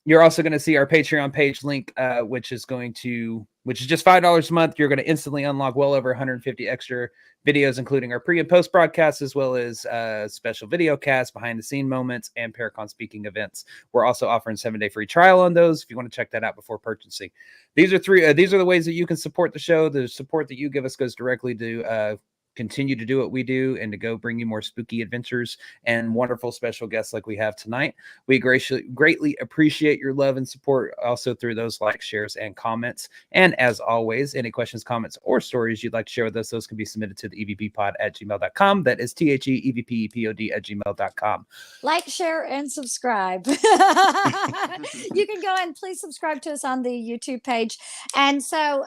You're also going to see our Patreon page link, which is just $5 a month. You're going to instantly unlock well over 150 extra videos, including our pre and post broadcasts, as well as special video casts, behind the scene moments, and Paracon speaking events. We're also offering 7-day free trial on those if you want to check that out before purchasing. These are the ways that you can support the show. The support that you give us goes directly to continue to do what we do and to go bring you more spooky adventures and wonderful special guests like we have tonight. We greatly appreciate your love and support also through those likes, shares, and comments. And as always, any questions, comments, or stories you'd like to share with us, those can be submitted to the evppod@gmail.com. That is THEEVPPOD@gmail.com. Like, share, and subscribe. You can go and please subscribe to us on the YouTube page. And so,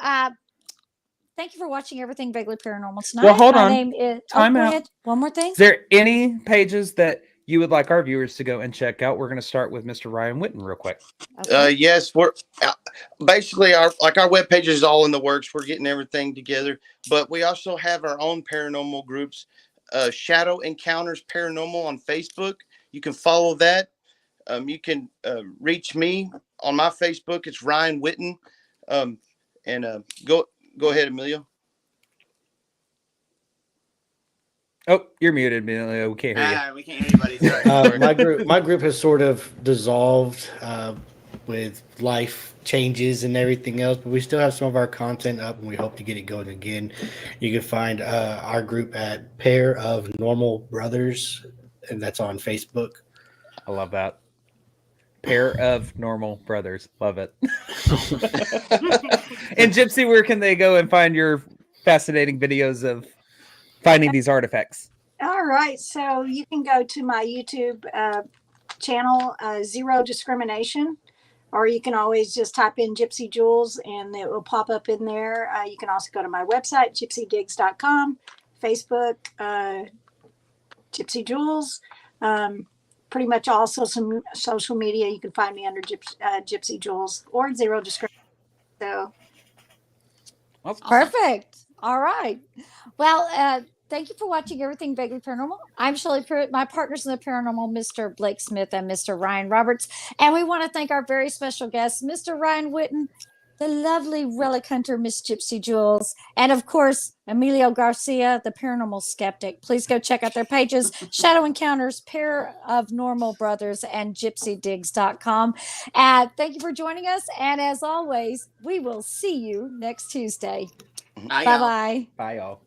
thank you for watching Everything Vaguely Paranormal tonight. Well, hold My on. name is. Time go out. ahead. One more thing. Is there any pages that you would like our viewers to go and check out? We're going to start with Mr. Ryan Whitten real quick. Okay. Yes, we're basically our webpage is all in the works. We're getting everything together, but we also have our own paranormal groups, Shadow Encounters Paranormal on Facebook. You can follow that. You can reach me on my Facebook. It's Ryan Whitten. Go ahead, Emilio. Oh, you're muted, Emilio. We can't hear you. We can't hear anybody. Sorry. My group has sort of dissolved with life changes and everything else, but we still have some of our content up, and we hope to get it going again. You can find our group at Pair of Normal Brothers, and that's on Facebook. I love that. Pair of Normal Brothers. Love it. And Gypsy, where can they go and find your fascinating videos of finding these artifacts? All right. So you can go to my YouTube channel, Zero Discrimination, or you can always just type in Gypsy Jules and it will pop up in there. You can also go to my website, gypsydigs.com, Facebook, Gypsy Jules. Pretty much all social media, you can find me under Gypsy Jules or Zero Discrimination. So Perfect. All right. Well, thank you for watching Everything Vaguely Paranormal. I'm Shelley Pruitt. My partners in the paranormal, Mr. Blake Smith and Mr. Ryan Roberts. And we want to thank our very special guests, Mr. Ryan Whitten, the lovely relic hunter, Miss Gypsy Jules, and of course, Emilio Garcia, the paranormal skeptic. Please go check out their pages, Shadow Encounters, Pair of Normal Brothers, and gypsydigs.com. Thank you for joining us. And as always, we will see you next Tuesday. Bye, y'all. Bye-bye. Bye, y'all.